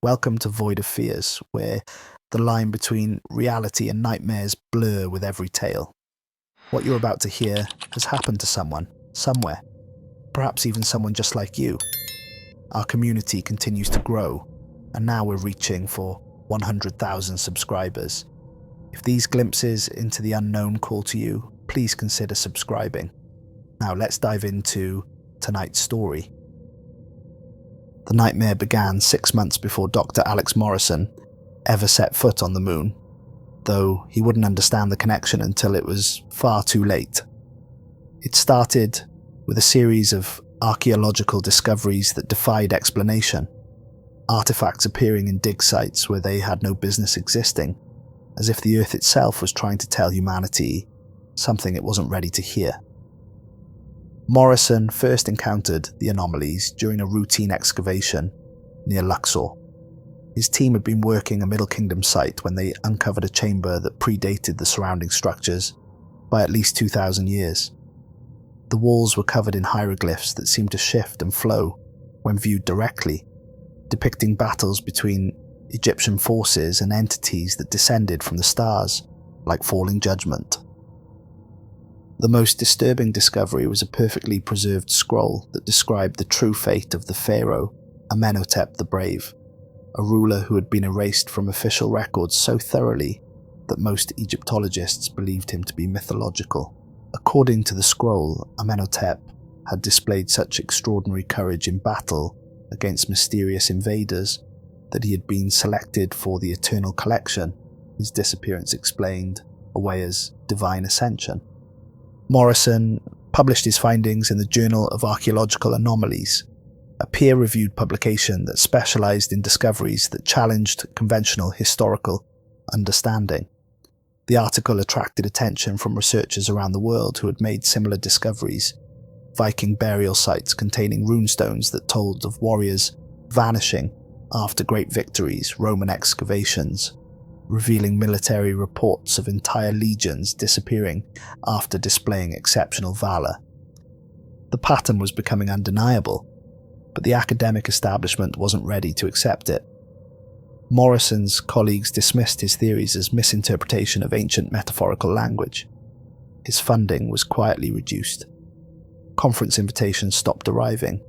Welcome to Void of Fears, where the line between reality and nightmares blur with every tale. What you're about to hear has happened to someone, somewhere, perhaps even someone just like you. Our community continues to grow, and now we're reaching for 100,000 subscribers. If these glimpses into the unknown call to you, please consider subscribing. Now let's dive into tonight's story. The nightmare began 6 months before Dr. Alex Morrison ever set foot on the moon, though he wouldn't understand the connection until it was far too late. It started with a series of archaeological discoveries that defied explanation, artifacts appearing in dig sites where they had no business existing, as if the Earth itself was trying to tell humanity something it wasn't ready to hear. Morrison first encountered the anomalies during a routine excavation near Luxor. His team had been working a Middle Kingdom site when they uncovered a chamber that predated the surrounding structures by at least 2,000 years. The walls were covered in hieroglyphs that seemed to shift and flow when viewed directly, depicting battles between Egyptian forces and entities that descended from the stars like falling judgment. The most disturbing discovery was a perfectly preserved scroll that described the true fate of the pharaoh Amenhotep the Brave, a ruler who had been erased from official records so thoroughly that most Egyptologists believed him to be mythological. According to the scroll, Amenhotep had displayed such extraordinary courage in battle against mysterious invaders that he had been selected for the eternal collection, his disappearance explained away as divine ascension. Morrison published his findings in the Journal of Archaeological Anomalies, a peer-reviewed publication that specialized in discoveries that challenged conventional historical understanding. The article attracted attention from researchers around the world who had made similar discoveries, Viking burial sites containing runestones that told of warriors vanishing after great victories, Roman excavations revealing military reports of entire legions disappearing after displaying exceptional valor. The pattern was becoming undeniable, but the academic establishment wasn't ready to accept it. Morrison's colleagues dismissed his theories as misinterpretation of ancient metaphorical language. His funding was quietly reduced. Conference invitations stopped arriving.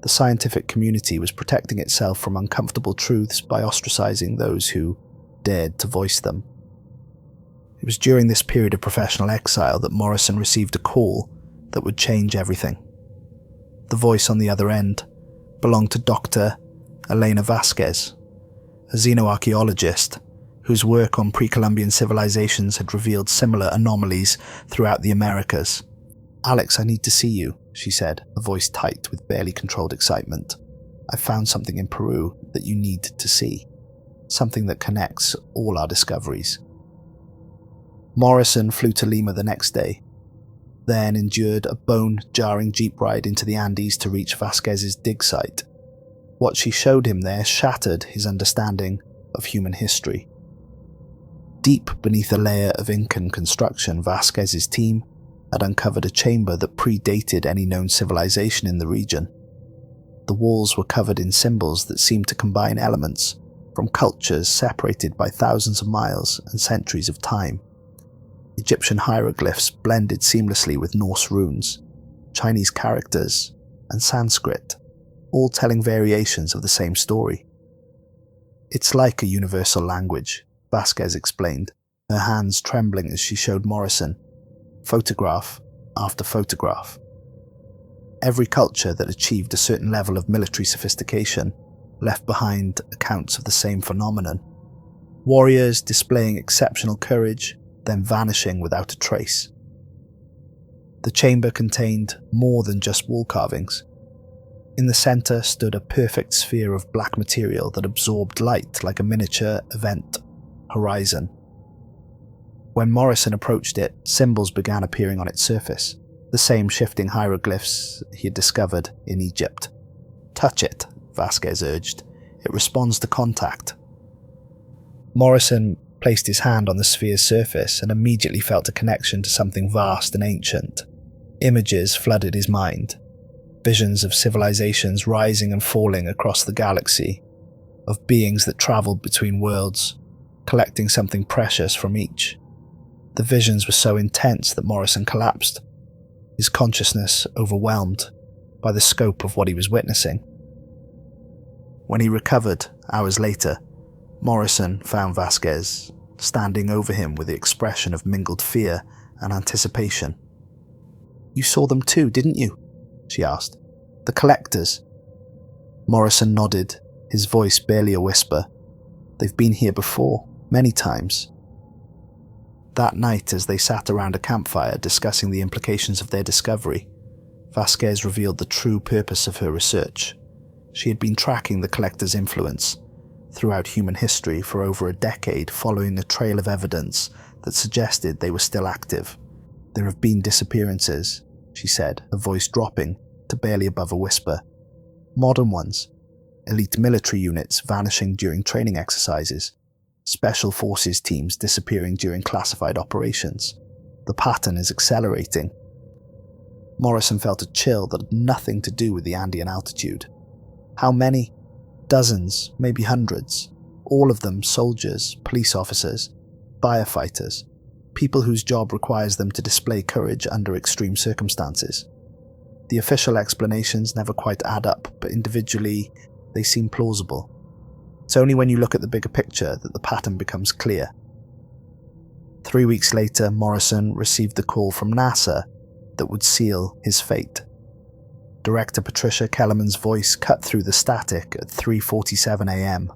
The scientific community was protecting itself from uncomfortable truths by ostracizing those who dared to voice them. It was during this period of professional exile that Morrison received a call that would change everything. The voice on the other end belonged to Dr. Elena Vasquez, a xenoarchaeologist whose work on pre-Columbian civilizations had revealed similar anomalies throughout the Americas. "Alex, I need to see you," she said, a voice tight with barely controlled excitement. "I found something in Peru that you need to see. Something that connects all our discoveries." Morrison flew to Lima the next day, then endured a bone-jarring jeep ride into the Andes to reach Vasquez's dig site. What she showed him there shattered his understanding of human history. Deep beneath a layer of Incan construction, Vasquez's team had uncovered a chamber that predated any known civilization in the region. The walls were covered in symbols that seemed to combine elements from cultures separated by thousands of miles and centuries of time. Egyptian hieroglyphs blended seamlessly with Norse runes, Chinese characters, and Sanskrit, all telling variations of the same story. "It's like a universal language," Vasquez explained, her hands trembling as she showed Morrison photograph after photograph. Every culture that achieved a certain level of military sophistication left behind accounts of the same phenomenon. Warriors displaying exceptional courage, then vanishing without a trace. The chamber contained more than just wall carvings. In the center stood a perfect sphere of black material that absorbed light like a miniature event horizon. When Morrison approached it, symbols began appearing on its surface, the same shifting hieroglyphs he had discovered in Egypt. "Touch it," Vasquez urged. "It responds to contact." Morrison placed his hand on the sphere's surface and immediately felt a connection to something vast and ancient. Images flooded his mind, visions of civilizations rising and falling across the galaxy, of beings that travelled between worlds, collecting something precious from each. The visions were so intense that Morrison collapsed, his consciousness overwhelmed by the scope of what he was witnessing. When he recovered, hours later, Morrison found Vasquez standing over him with the expression of mingled fear and anticipation. "You saw them too, didn't you?" she asked. "The collectors?" Morrison nodded, his voice barely a whisper. "They've been here before, many times." That night, as they sat around a campfire discussing the implications of their discovery, Vasquez revealed the true purpose of her research. She had been tracking the collectors' influence throughout human history for over a decade, following a trail of evidence that suggested they were still active. "There have been disappearances," she said, her voice dropping to barely above a whisper. "Modern ones. Elite military units vanishing during training exercises. Special forces teams disappearing during classified operations. The pattern is accelerating." Morrison felt a chill that had nothing to do with the Andean altitude. How many? Dozens, maybe hundreds. All of them soldiers, police officers, firefighters, people whose job requires them to display courage under extreme circumstances. The official explanations never quite add up, but individually they seem plausible. It's only when you look at the bigger picture that the pattern becomes clear. 3 weeks later, Morrison received the call from NASA that would seal his fate. Director Patricia Kellerman's voice cut through the static at 3:47 a.m.,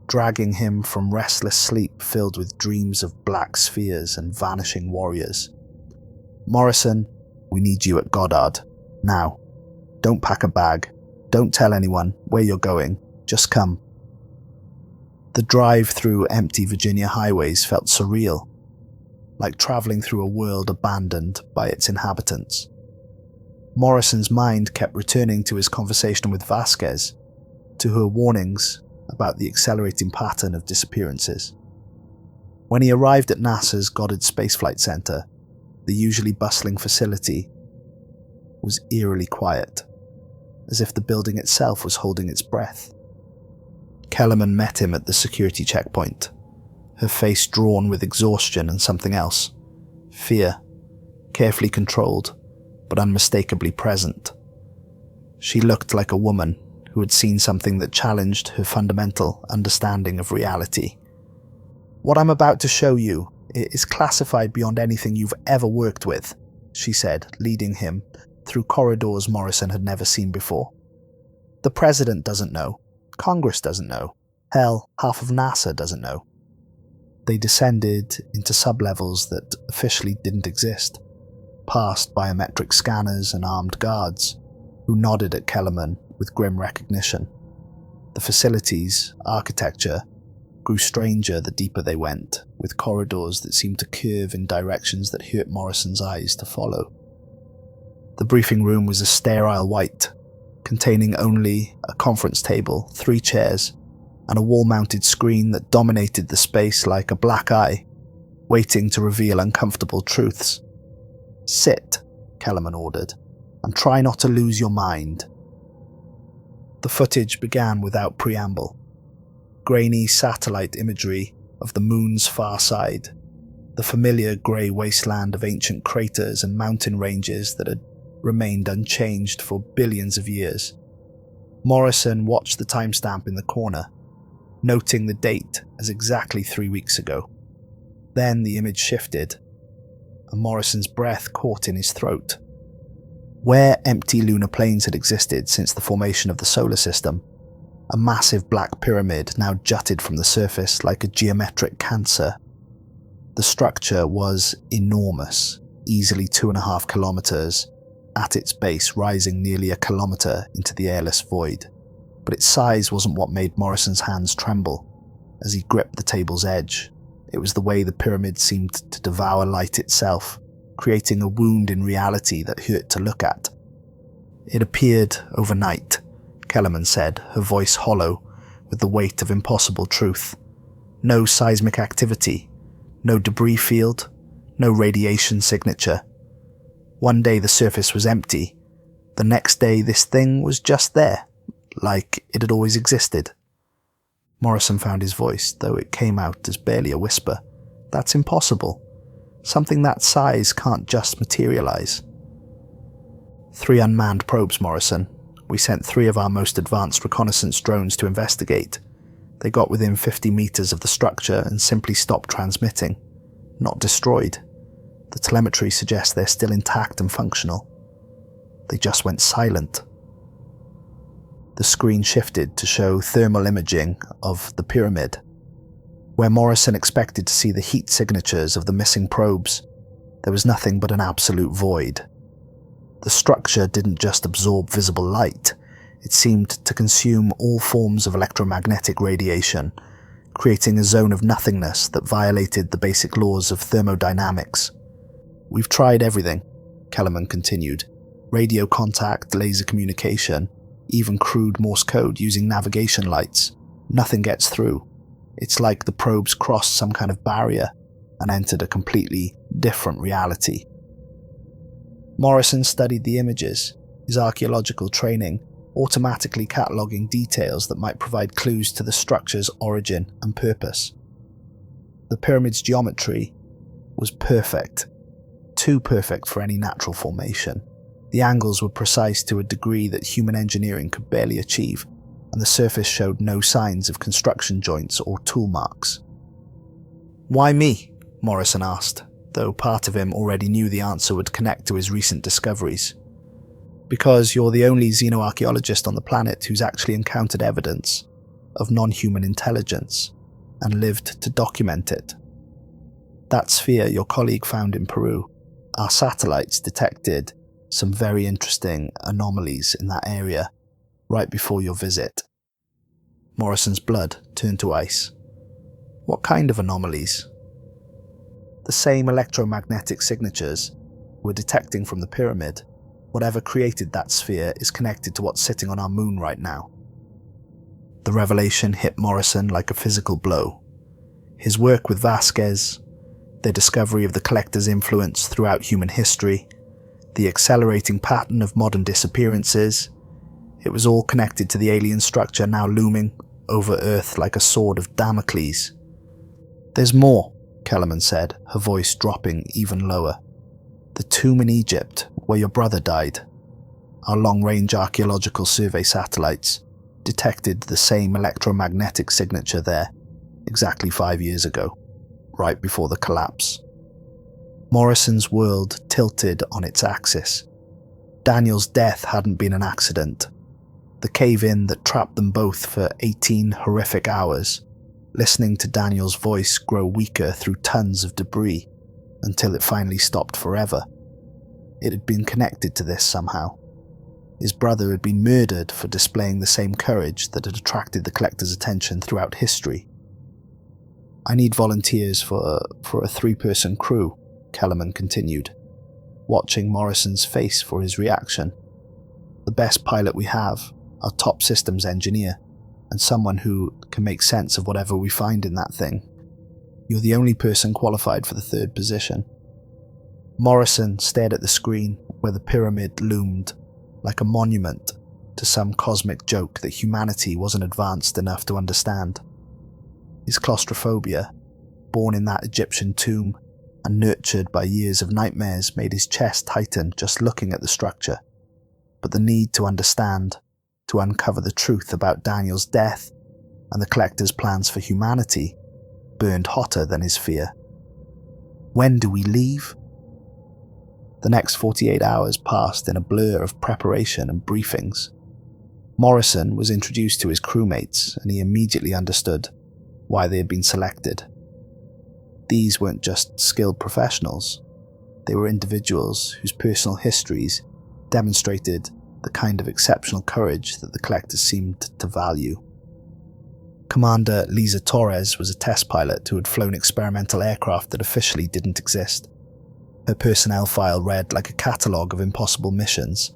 dragging him from restless sleep filled with dreams of black spheres and vanishing warriors. "Morrison, we need you at Goddard. Now. Don't pack a bag. Don't tell anyone where you're going. Just come." The drive through empty Virginia highways felt surreal, like travelling through a world abandoned by its inhabitants. Morrison's mind kept returning to his conversation with Vasquez, to her warnings about the accelerating pattern of disappearances. When he arrived at NASA's Goddard Space Flight Center, the usually bustling facility was eerily quiet, as if the building itself was holding its breath. Kellerman met him at the security checkpoint, her face drawn with exhaustion and something else. Fear, carefully controlled, but unmistakably present. She looked like a woman who had seen something that challenged her fundamental understanding of reality. "What I'm about to show you is classified beyond anything you've ever worked with," she said, leading him through corridors Morrison had never seen before. "The president doesn't know. Congress doesn't know. Hell, half of NASA doesn't know." They descended into sublevels that officially didn't exist, past biometric scanners and armed guards, who nodded at Kellerman with grim recognition. The facility's architecture grew stranger the deeper they went, with corridors that seemed to curve in directions that hurt Morrison's eyes to follow. The briefing room was a sterile white, containing only a conference table, 3 chairs, and a wall-mounted screen that dominated the space like a black eye, waiting to reveal uncomfortable truths. "Sit," Kellerman ordered, "and try not to lose your mind." The footage began without preamble. Grainy satellite imagery of the moon's far side, the familiar grey wasteland of ancient craters and mountain ranges that had remained unchanged for billions of years. Morrison watched the timestamp in the corner, noting the date as exactly 3 weeks ago. Then the image shifted, and Morrison's breath caught in his throat. Where empty lunar plains had existed since the formation of the solar system, a massive black pyramid now jutted from the surface like a geometric cancer. The structure was enormous, easily 2.5 kilometers, at its base rising nearly a kilometer into the airless void. But its size wasn't what made Morrison's hands tremble as he gripped the table's edge. It was the way the pyramid seemed to devour light itself, creating a wound in reality that hurt to look at. "It appeared overnight," Kellerman said, her voice hollow with the weight of impossible truth. "No seismic activity, no debris field, no radiation signature. One day the surface was empty, the next day this thing was just there, like it had always existed." Morrison found his voice, though it came out as barely a whisper. That's impossible. Something that size can't just materialize. 3 unmanned probes, Morrison. We sent 3 of our most advanced reconnaissance drones to investigate. They got within 50 meters of the structure and simply stopped transmitting. Not destroyed. The telemetry suggests they're still intact and functional. They just went silent. The screen shifted to show thermal imaging of the pyramid. Where Morrison expected to see the heat signatures of the missing probes, there was nothing but an absolute void. The structure didn't just absorb visible light, it seemed to consume all forms of electromagnetic radiation, creating a zone of nothingness that violated the basic laws of thermodynamics. We've tried everything, Kellerman continued. Radio contact, laser communication, even crude Morse code using navigation lights. Nothing gets through. It's like the probes crossed some kind of barrier and entered a completely different reality. Morrison studied the images, his archaeological training automatically cataloguing details that might provide clues to the structure's origin and purpose. The pyramid's geometry was perfect, too perfect for any natural formation. The angles were precise to a degree that human engineering could barely achieve, and the surface showed no signs of construction joints or tool marks. "Why me?" Morrison asked, though part of him already knew the answer would connect to his recent discoveries. "Because you're the only xenoarchaeologist on the planet who's actually encountered evidence of non-human intelligence and lived to document it. That sphere your colleague found in Peru, our satellites detected some very interesting anomalies in that area right before your visit." Morrison's blood turned to ice. "What kind of anomalies?" "The same electromagnetic signatures we're detecting from the pyramid. Whatever created that sphere is connected to what's sitting on our moon right now." The revelation hit Morrison like a physical blow. His work with Vasquez, their discovery of the collector's influence throughout human history, the accelerating pattern of modern disappearances, it was all connected to the alien structure now looming over Earth like a sword of Damocles. "There's more," Kellerman said, her voice dropping even lower. "The tomb in Egypt, where your brother died. Our long-range archaeological survey satellites detected the same electromagnetic signature there exactly 5 years ago, right before the collapse." Morrison's world tilted on its axis. Daniel's death hadn't been an accident. The cave-in that trapped them both for 18 horrific hours, listening to Daniel's voice grow weaker through tons of debris until it finally stopped forever. It had been connected to this somehow. His brother had been murdered for displaying the same courage that had attracted the collector's attention throughout history. "I need volunteers for a 3-person crew," Kellerman continued, watching Morrison's face for his reaction. "The best pilot we have, our top systems engineer, and someone who can make sense of whatever we find in that thing. You're the only person qualified for the 3rd position." Morrison stared at the screen where the pyramid loomed like a monument to some cosmic joke that humanity wasn't advanced enough to understand. His claustrophobia, born in that Egyptian tomb and nurtured by years of nightmares, made his chest tighten just looking at the structure. But the need to understand, to uncover the truth about Daniel's death and the collector's plans for humanity, burned hotter than his fear. "When do we leave?" The next 48 hours passed in a blur of preparation and briefings. Morrison was introduced to his crewmates, and he immediately understood why they had been selected. These weren't just skilled professionals. They were individuals whose personal histories demonstrated the kind of exceptional courage that the collectors seemed to value. Commander Lisa Torres was a test pilot who had flown experimental aircraft that officially didn't exist. Her personnel file read like a catalogue of impossible missions: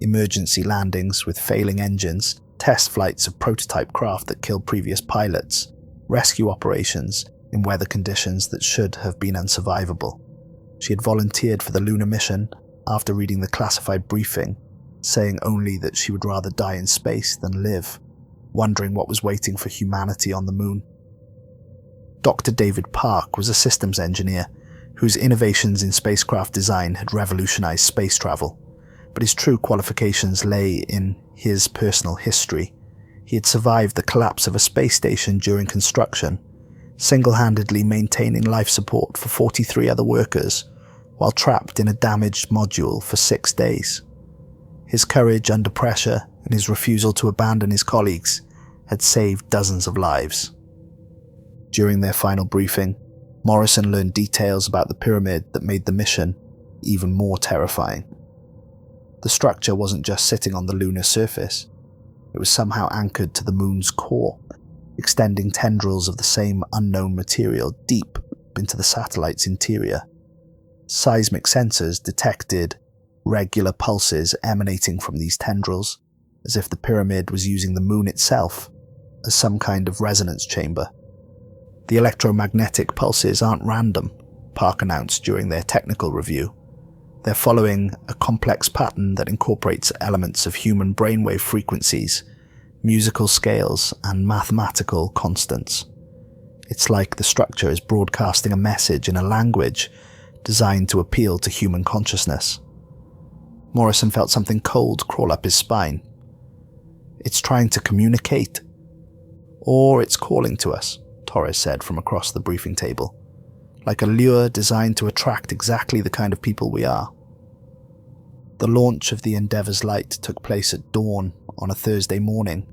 emergency landings with failing engines, test flights of prototype craft that killed previous pilots, rescue operations in weather conditions that should have been unsurvivable. She had volunteered for the lunar mission after reading the classified briefing, saying only that she would rather die in space than live. wondering what was waiting for humanity on the moon. Dr. David Park was a systems engineer whose innovations in spacecraft design had revolutionized space travel, but his true qualifications lay in his personal history. He had survived the collapse of a space station during construction, single-handedly maintaining life support for 43 other workers while trapped in a damaged module for 6 days. His courage under pressure and his refusal to abandon his colleagues had saved dozens of lives. During their final briefing, Morrison learned details about the pyramid that made the mission even more terrifying. The structure wasn't just sitting on the lunar surface. It was somehow anchored to the moon's core, extending tendrils of the same unknown material deep into the satellite's interior. Seismic sensors detected regular pulses emanating from these tendrils, as if the pyramid was using the moon itself as some kind of resonance chamber. The electromagnetic pulses aren't random, Park announced during their technical review. They're following a complex pattern that incorporates elements of human brainwave frequencies, musical scales, and mathematical constants. It's like the structure is broadcasting a message in a language designed to appeal to human consciousness. Morrison felt something cold crawl up his spine. It's trying to communicate. Or it's calling to us, Torres said from across the briefing table. Like a lure designed to attract exactly the kind of people we are. The launch of the Endeavour's light took place at dawn on a Thursday morning,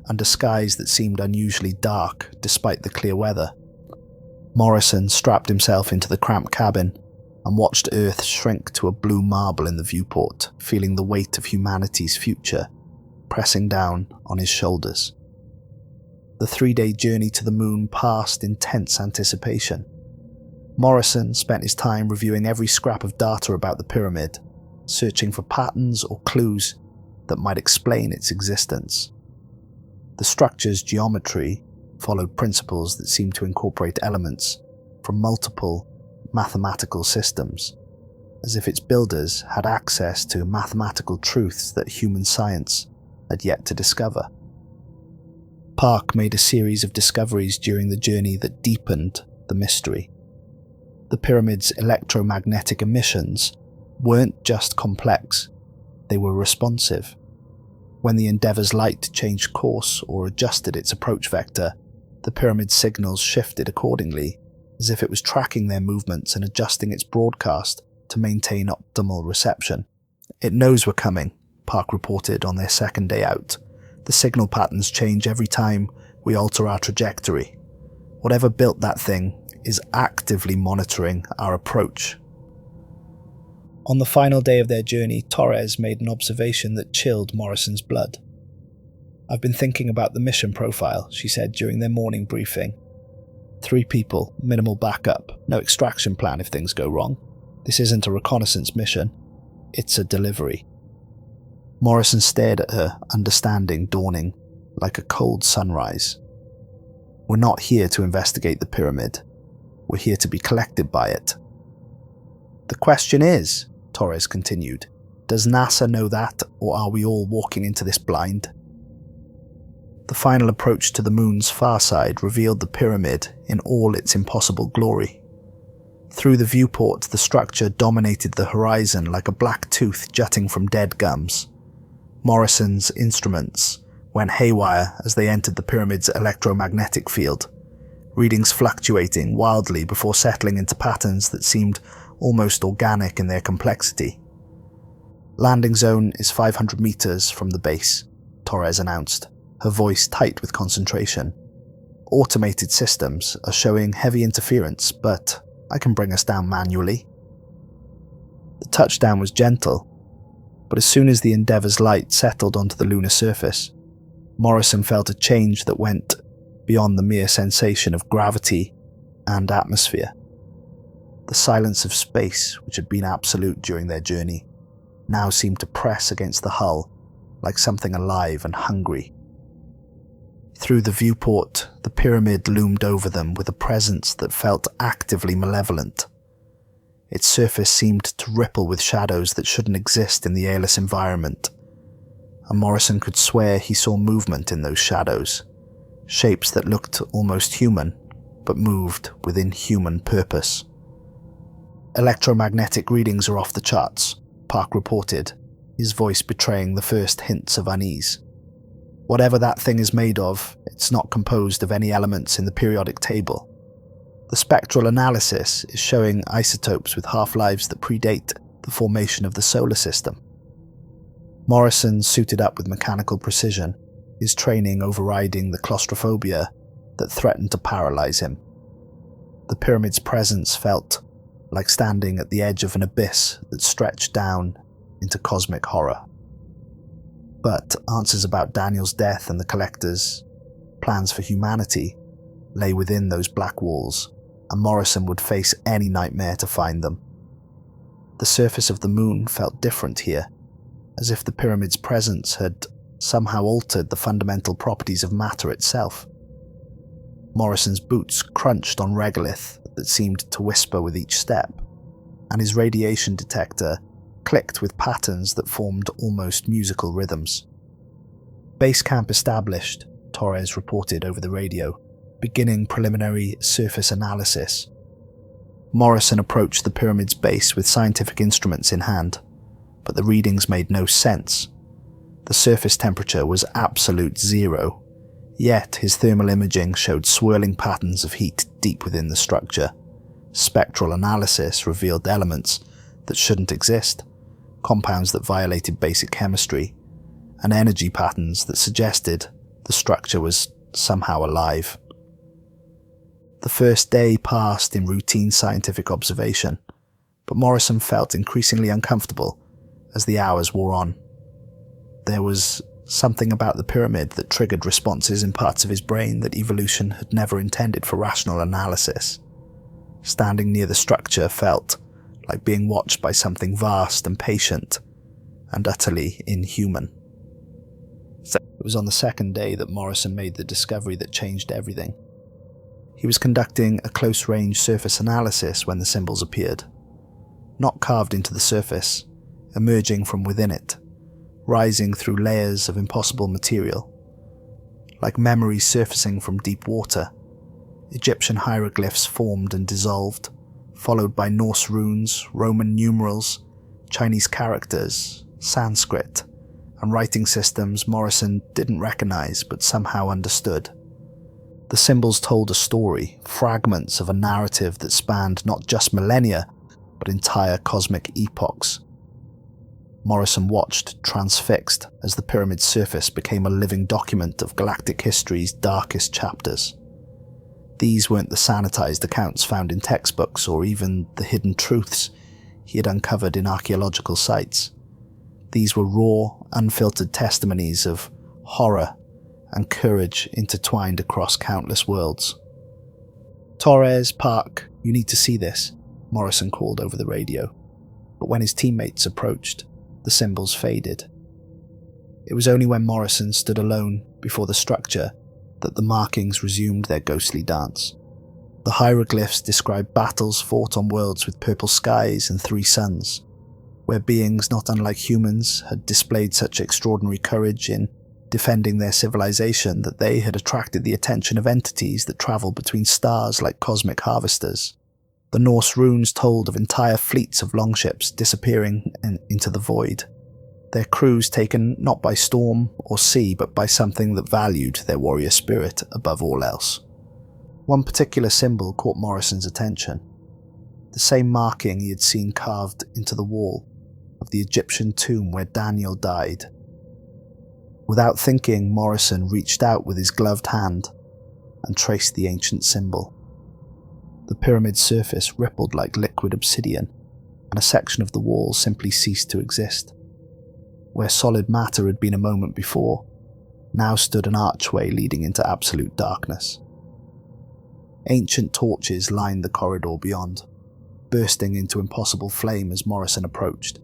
under skies that seemed unusually dark despite the clear weather. Morrison strapped himself into the cramped cabin and watched Earth shrink to a blue marble in the viewport, feeling the weight of humanity's future pressing down on his shoulders. The 3-day journey to the moon passed in tense anticipation. Morrison spent his time reviewing every scrap of data about the pyramid, searching for patterns or clues that might explain its existence. The structure's geometry followed principles that seemed to incorporate elements from multiple mathematical systems, as if its builders had access to mathematical truths that human science had yet to discover. Park made a series of discoveries during the journey that deepened the mystery. The pyramid's electromagnetic emissions weren't just complex, they were responsive. When the Endeavour's light changed course or adjusted its approach vector, the pyramid's signals shifted accordingly, as if it was tracking their movements and adjusting its broadcast to maintain optimal reception. "It knows we're coming," Park reported on their second day out. "The signal patterns change every time we alter our trajectory. Whatever built that thing is actively monitoring our approach." On the final day of their journey, Torres made an observation that chilled Morrison's blood. "I've been thinking about the mission profile," she said during their morning briefing. 3 people, minimal backup, no extraction plan if things go wrong. This isn't a reconnaissance mission, it's a delivery. Morrison stared at her, understanding dawning like a cold sunrise. "We're not here to investigate the pyramid. We're here to be collected by it." "The question is," Torres continued, "does NASA know that, or are we all walking into this blind?" The final approach to the moon's far side revealed the pyramid in all its impossible glory. Through the viewport, the structure dominated the horizon like a black tooth jutting from dead gums. Morrison's instruments went haywire as they entered the pyramid's electromagnetic field, readings fluctuating wildly before settling into patterns that seemed almost organic in their complexity. "Landing zone is 500 meters from the base," Torres announced, her voice tight with concentration. "Automated systems are showing heavy interference, but I can bring us down manually." The touchdown was gentle, but as soon as the Endeavour's light settled onto the lunar surface, Morrison felt a change that went beyond the mere sensation of gravity and atmosphere. The silence of space, which had been absolute during their journey, now seemed to press against the hull like something alive and hungry. Through the viewport, the pyramid loomed over them with a presence that felt actively malevolent. Its surface seemed to ripple with shadows that shouldn't exist in the airless environment. and Morrison could swear he saw movement in those shadows, shapes that looked almost human, but moved within human purpose. Electromagnetic readings are off the charts, Park reported, his voice betraying the first hints of unease. Whatever that thing is made of, it's not composed of any elements in the periodic table. The spectral analysis is showing isotopes with half-lives that predate the formation of the solar system. Morrison suited up with mechanical precision, his training overriding the claustrophobia that threatened to paralyze him. The pyramid's presence felt like standing at the edge of an abyss that stretched down into cosmic horror. But answers about Daniel's death and the Collector's plans for humanity lay within those black walls, and Morrison would face any nightmare to find them. The surface of the moon felt different here, as if the pyramid's presence had somehow altered the fundamental properties of matter itself. Morrison's boots crunched on regolith that seemed to whisper with each step, and his radiation detector clicked with patterns that formed almost musical rhythms. Base camp established, Torres reported over the radio, beginning preliminary surface analysis. Morrison approached the pyramid's base with scientific instruments in hand, but the readings made no sense. The surface temperature was absolute zero, yet his thermal imaging showed swirling patterns of heat deep within the structure. Spectral analysis revealed elements that shouldn't exist, compounds that violated basic chemistry, and energy patterns that suggested the structure was somehow alive. The first day passed in routine scientific observation, but Morrison felt increasingly uncomfortable as the hours wore on. There was something about the pyramid that triggered responses in parts of his brain that evolution had never intended for rational analysis. Standing near the structure felt like being watched by something vast and patient, and utterly inhuman. It was on the second day that Morrison made the discovery that changed everything. He was conducting a close-range surface analysis when the symbols appeared. Not carved into the surface, emerging from within it, rising through layers of impossible material. Like memories surfacing from deep water, Egyptian hieroglyphs formed and dissolved, followed by Norse runes, Roman numerals, Chinese characters, Sanskrit, and writing systems Morrison didn't recognize but somehow understood. The symbols told a story, fragments of a narrative that spanned not just millennia, but entire cosmic epochs. Morrison watched, transfixed, as the pyramid's surface became a living document of galactic history's darkest chapters. These weren't the sanitized accounts found in textbooks or even the hidden truths he had uncovered in archaeological sites. These were raw, unfiltered testimonies of horror and courage intertwined across countless worlds. "Torres, Park, you need to see this," Morrison called over the radio. But when his teammates approached, the symbols faded. It was only when Morrison stood alone before the structure that the markings resumed their ghostly dance. The hieroglyphs described battles fought on worlds with purple skies and 3 suns, where beings not unlike humans had displayed such extraordinary courage in defending their civilization that they had attracted the attention of entities that traveled between stars like cosmic harvesters. The Norse runes told of entire fleets of longships disappearing into the void, their crews taken not by storm or sea but by something that valued their warrior spirit above all else. One particular symbol caught Morrison's attention, the same marking he had seen carved into the wall of the Egyptian tomb where Daniel died. Without thinking, Morrison reached out with his gloved hand and traced the ancient symbol. The pyramid's surface rippled like liquid obsidian, and a section of the wall simply ceased to exist. Where solid matter had been a moment before, now stood an archway leading into absolute darkness. Ancient torches lined the corridor beyond, bursting into impossible flame as Morrison approached,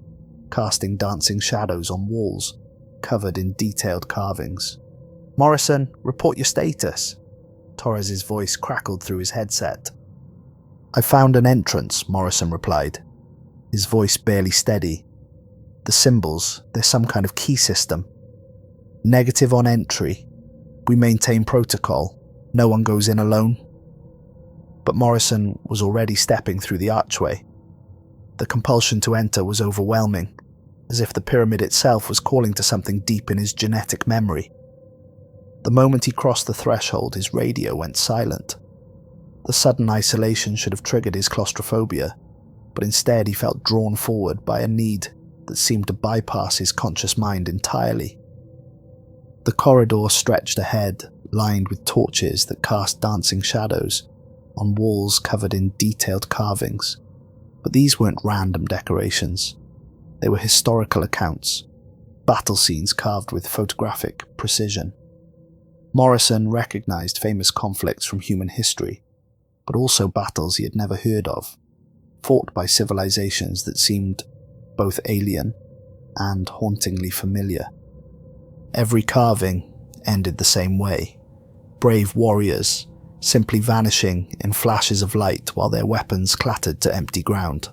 casting dancing shadows on walls covered in detailed carvings. "Morrison, report your status." Torres's voice crackled through his headset. "I found an entrance," Morrison replied, his voice barely steady. "The symbols, they're some kind of key system. Negative on entry. We maintain protocol. No one goes in alone. But Morrison was already stepping through the archway. The compulsion to enter was overwhelming, as if the pyramid itself was calling to something deep in his genetic memory. The moment he crossed the threshold, his radio went silent. The sudden isolation should have triggered his claustrophobia, but instead he felt drawn forward by a need that seemed to bypass his conscious mind entirely. The corridor stretched ahead, lined with torches that cast dancing shadows on walls covered in detailed carvings. But these weren't random decorations. They were historical accounts, battle scenes carved with photographic precision. Morrison recognized famous conflicts from human history, but also battles he had never heard of, fought by civilizations that seemed both alien and hauntingly familiar. Every carving ended the same way: brave warriors simply vanishing in flashes of light while their weapons clattered to empty ground.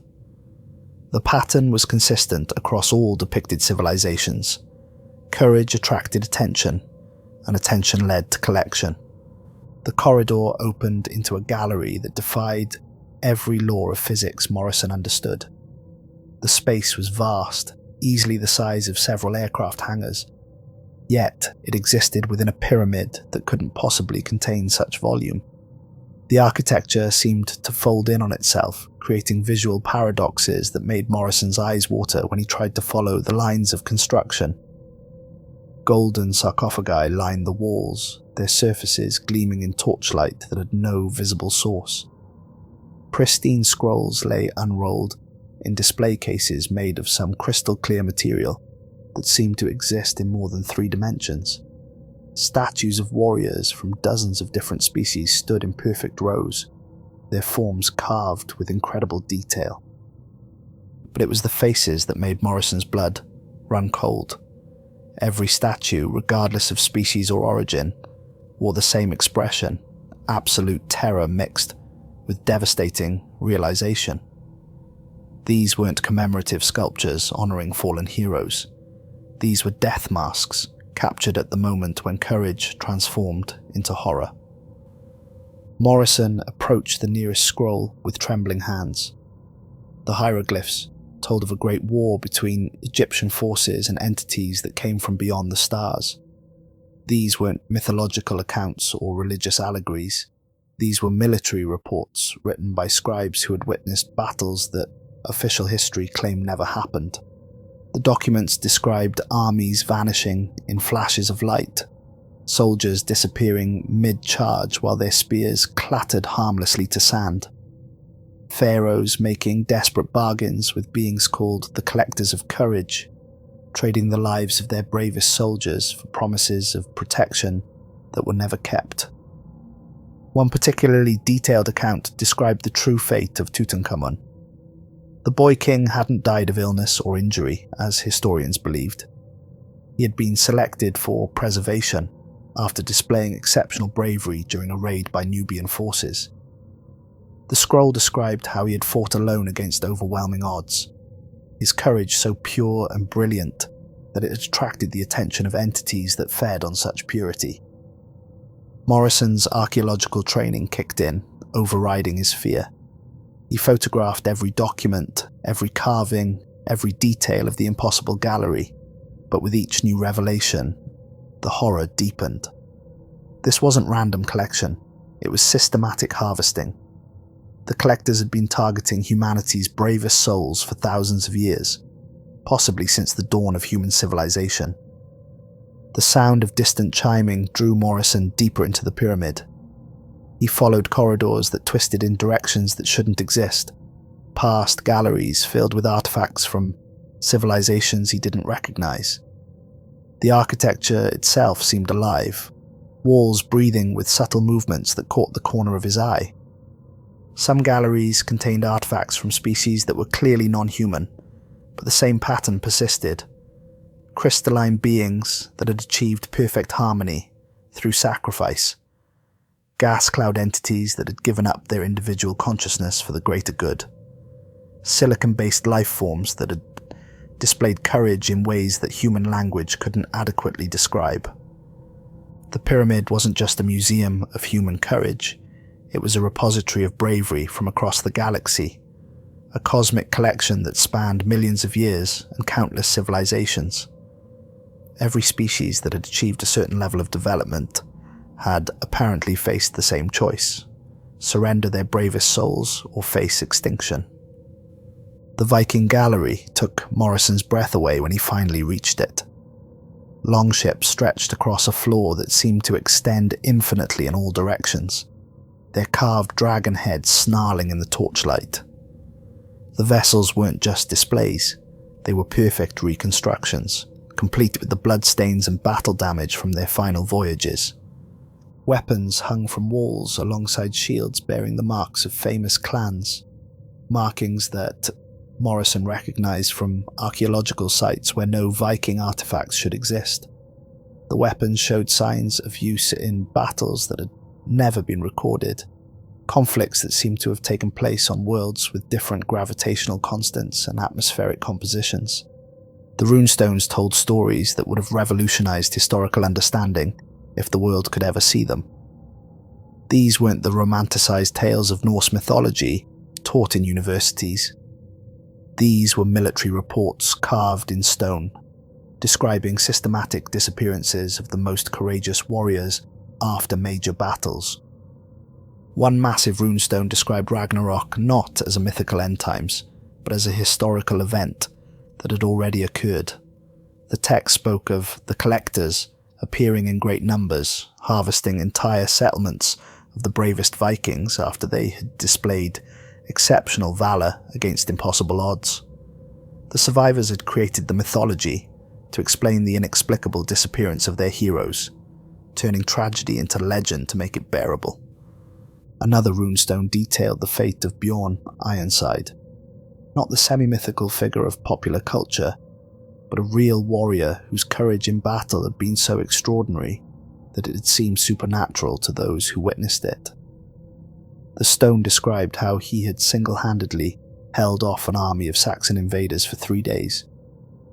The pattern was consistent across all depicted civilizations. Courage attracted attention, and attention led to collection. The corridor opened into a gallery that defied every law of physics Morrison understood. The space was vast, easily the size of several aircraft hangars. Yet it existed within a pyramid that couldn't possibly contain such volume. The architecture seemed to fold in on itself, creating visual paradoxes that made Morrison's eyes water when he tried to follow the lines of construction. Golden sarcophagi lined the walls, their surfaces gleaming in torchlight that had no visible source. Pristine scrolls lay unrolled in display cases made of some crystal-clear material that seemed to exist in more than 3 dimensions. Statues of warriors from dozens of different species stood in perfect rows, their forms carved with incredible detail. But it was the faces that made Morrison's blood run cold. Every statue, regardless of species or origin, wore the same expression: absolute terror mixed with devastating realization. These weren't commemorative sculptures honoring fallen heroes. These were death masks, captured at the moment when courage transformed into horror. Morrison approached the nearest scroll with trembling hands. The hieroglyphs told of a great war between Egyptian forces and entities that came from beyond the stars. These weren't mythological accounts or religious allegories. These were military reports written by scribes who had witnessed battles that official history claimed never happened. The documents described armies vanishing in flashes of light, soldiers disappearing mid-charge while their spears clattered harmlessly to sand, pharaohs making desperate bargains with beings called the Collectors of Courage, trading the lives of their bravest soldiers for promises of protection that were never kept. One particularly detailed account described the true fate of Tutankhamun. The boy king hadn't died of illness or injury, as historians believed. He had been selected for preservation after displaying exceptional bravery during a raid by Nubian forces. The scroll described how he had fought alone against overwhelming odds, his courage so pure and brilliant that it attracted the attention of entities that fed on such purity. Morrison's archaeological training kicked in, overriding his fear. He photographed every document, every carving, every detail of the impossible gallery, but with each new revelation, the horror deepened. This wasn't random collection, it was systematic harvesting. The collectors had been targeting humanity's bravest souls for thousands of years, possibly since the dawn of human civilization. The sound of distant chiming drew Morrison deeper into the pyramid. He followed corridors that twisted in directions that shouldn't exist, past galleries filled with artifacts from civilizations he didn't recognize. The architecture itself seemed alive, walls breathing with subtle movements that caught the corner of his eye. Some galleries contained artifacts from species that were clearly non-human, but the same pattern persisted. Crystalline beings that had achieved perfect harmony through sacrifice. Gas cloud entities that had given up their individual consciousness for the greater good. Silicon-based life forms that had displayed courage in ways that human language couldn't adequately describe. The pyramid wasn't just a museum of human courage, it was a repository of bravery from across the galaxy, a cosmic collection that spanned millions of years and countless civilizations. Every species that had achieved a certain level of development had apparently faced the same choice: surrender their bravest souls or face extinction. The Viking gallery took Morrison's breath away when he finally reached it. Longships stretched across a floor that seemed to extend infinitely in all directions, their carved dragon heads snarling in the torchlight. The vessels weren't just displays, they were perfect reconstructions, complete with the bloodstains and battle damage from their final voyages. Weapons hung from walls alongside shields bearing the marks of famous clans, markings that Morrison recognized from archaeological sites where no Viking artifacts should exist. The weapons showed signs of use in battles that had never been recorded, conflicts that seemed to have taken place on worlds with different gravitational constants and atmospheric compositions. The runestones told stories that would have revolutionized historical understanding if the world could ever see them. These weren't the romanticized tales of Norse mythology taught in universities. These were military reports carved in stone, describing systematic disappearances of the most courageous warriors after major battles. One massive runestone described Ragnarok not as a mythical end times, but as a historical event that had already occurred. The text spoke of the collectors appearing in great numbers, harvesting entire settlements of the bravest Vikings after they had displayed exceptional valor against impossible odds. The survivors had created the mythology to explain the inexplicable disappearance of their heroes, turning tragedy into legend to make it bearable. Another runestone detailed the fate of Bjorn Ironside, not the semi-mythical figure of popular culture, but a real warrior whose courage in battle had been so extraordinary that it had seemed supernatural to those who witnessed it. The stone described how he had single-handedly held off an army of Saxon invaders for 3 days,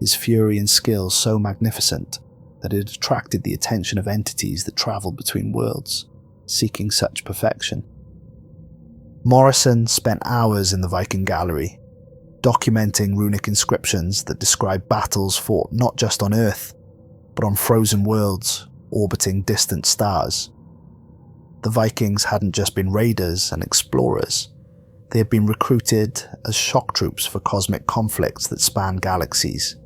his fury and skill so magnificent that it attracted the attention of entities that travelled between worlds, seeking such perfection. Morrison spent hours in the Viking gallery, documenting runic inscriptions that describe battles fought not just on Earth, but on frozen worlds orbiting distant stars. The Vikings hadn't just been raiders and explorers, they had been recruited as shock troops for cosmic conflicts that spanned galaxies.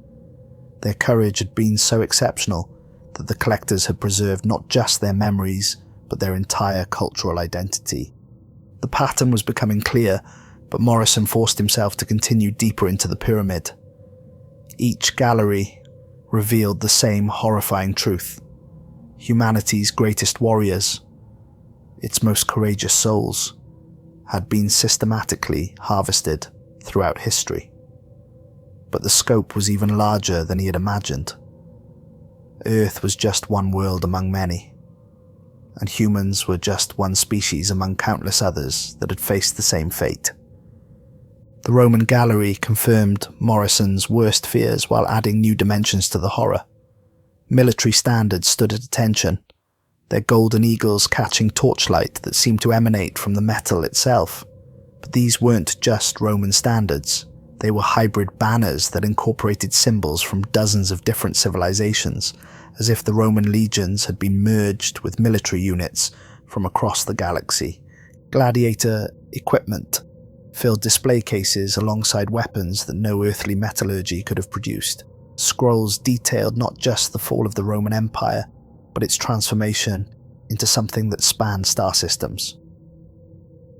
Their courage had been so exceptional that the collectors had preserved not just their memories, but their entire cultural identity. The pattern was becoming clear, but Morrison forced himself to continue deeper into the pyramid. Each gallery revealed the same horrifying truth. Humanity's greatest warriors, its most courageous souls, had been systematically harvested throughout history. But the scope was even larger than he had imagined. Earth was just one world among many, and humans were just one species among countless others that had faced the same fate. The Roman gallery confirmed Morrison's worst fears while adding new dimensions to the horror. Military standards stood at attention, their golden eagles catching torchlight that seemed to emanate from the metal itself. But these weren't just Roman standards, they were hybrid banners that incorporated symbols from dozens of different civilizations, as if the Roman legions had been merged with military units from across the galaxy. Gladiator equipment filled display cases alongside weapons that no earthly metallurgy could have produced. Scrolls detailed not just the fall of the Roman Empire, but its transformation into something that spanned star systems.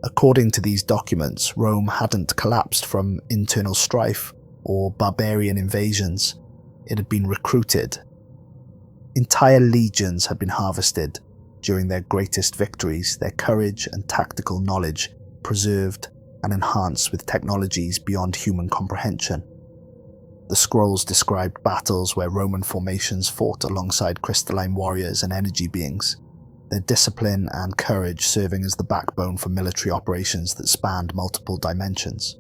According to these documents, Rome hadn't collapsed from internal strife or barbarian invasions. It had been recruited. Entire legions had been harvested during their greatest victories, their courage and tactical knowledge preserved and enhanced with technologies beyond human comprehension. The scrolls described battles where Roman formations fought alongside crystalline warriors and energy beings, their discipline and courage serving as the backbone for military operations that spanned multiple dimensions.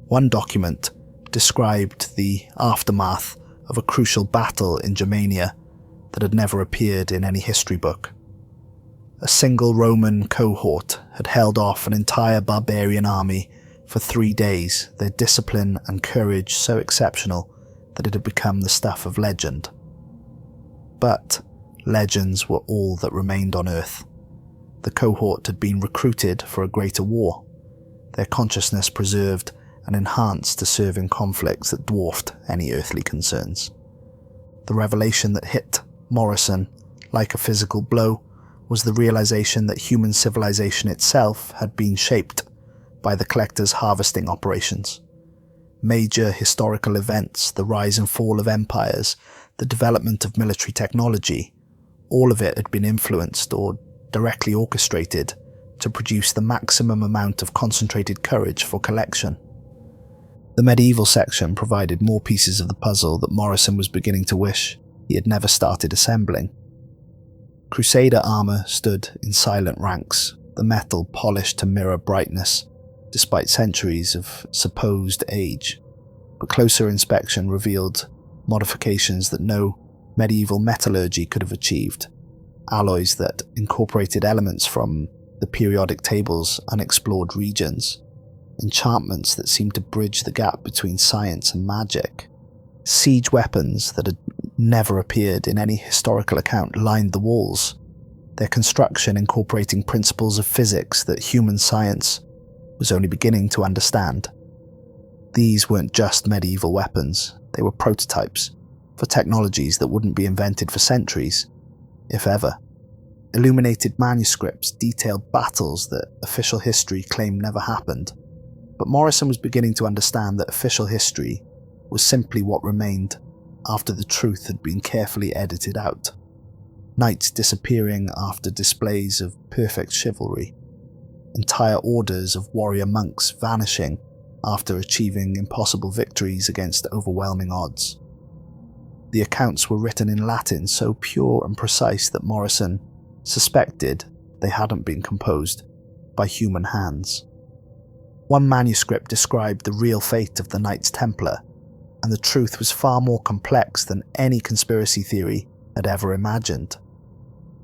One document described the aftermath of a crucial battle in Germania that had never appeared in any history book. A single Roman cohort had held off an entire barbarian army for 3 days, their discipline and courage so exceptional that it had become the stuff of legend. But legends were all that remained on Earth. The cohort had been recruited for a greater war, their consciousness preserved and enhanced to serve in conflicts that dwarfed any earthly concerns. The revelation that hit Morrison like a physical blow was the realization that human civilization itself had been shaped by the collector's harvesting operations. Major historical events, the rise and fall of empires, the development of military technology, all of it had been influenced or directly orchestrated to produce the maximum amount of concentrated courage for collection. The medieval section provided more pieces of the puzzle that Morrison was beginning to wish he had never started assembling. Crusader armour stood in silent ranks, the metal polished to mirror brightness, despite centuries of supposed age, but closer inspection revealed modifications that no medieval metallurgy could have achieved, alloys that incorporated elements from the periodic table's unexplored regions, enchantments that seemed to bridge the gap between science and magic. Siege weapons that had never appeared in any historical account lined the walls, their construction incorporating principles of physics that human science was only beginning to understand. These weren't just medieval weapons, they were prototypes for technologies that wouldn't be invented for centuries, if ever. Illuminated manuscripts detailed battles that official history claimed never happened. But Morrison was beginning to understand that official history was simply what remained after the truth had been carefully edited out. Knights disappearing after displays of perfect chivalry. Entire orders of warrior monks vanishing after achieving impossible victories against overwhelming odds. The accounts were written in Latin so pure and precise that Morrison suspected they hadn't been composed by human hands. One manuscript described the real fate of the Knights Templar, and the truth was far more complex than any conspiracy theory had ever imagined.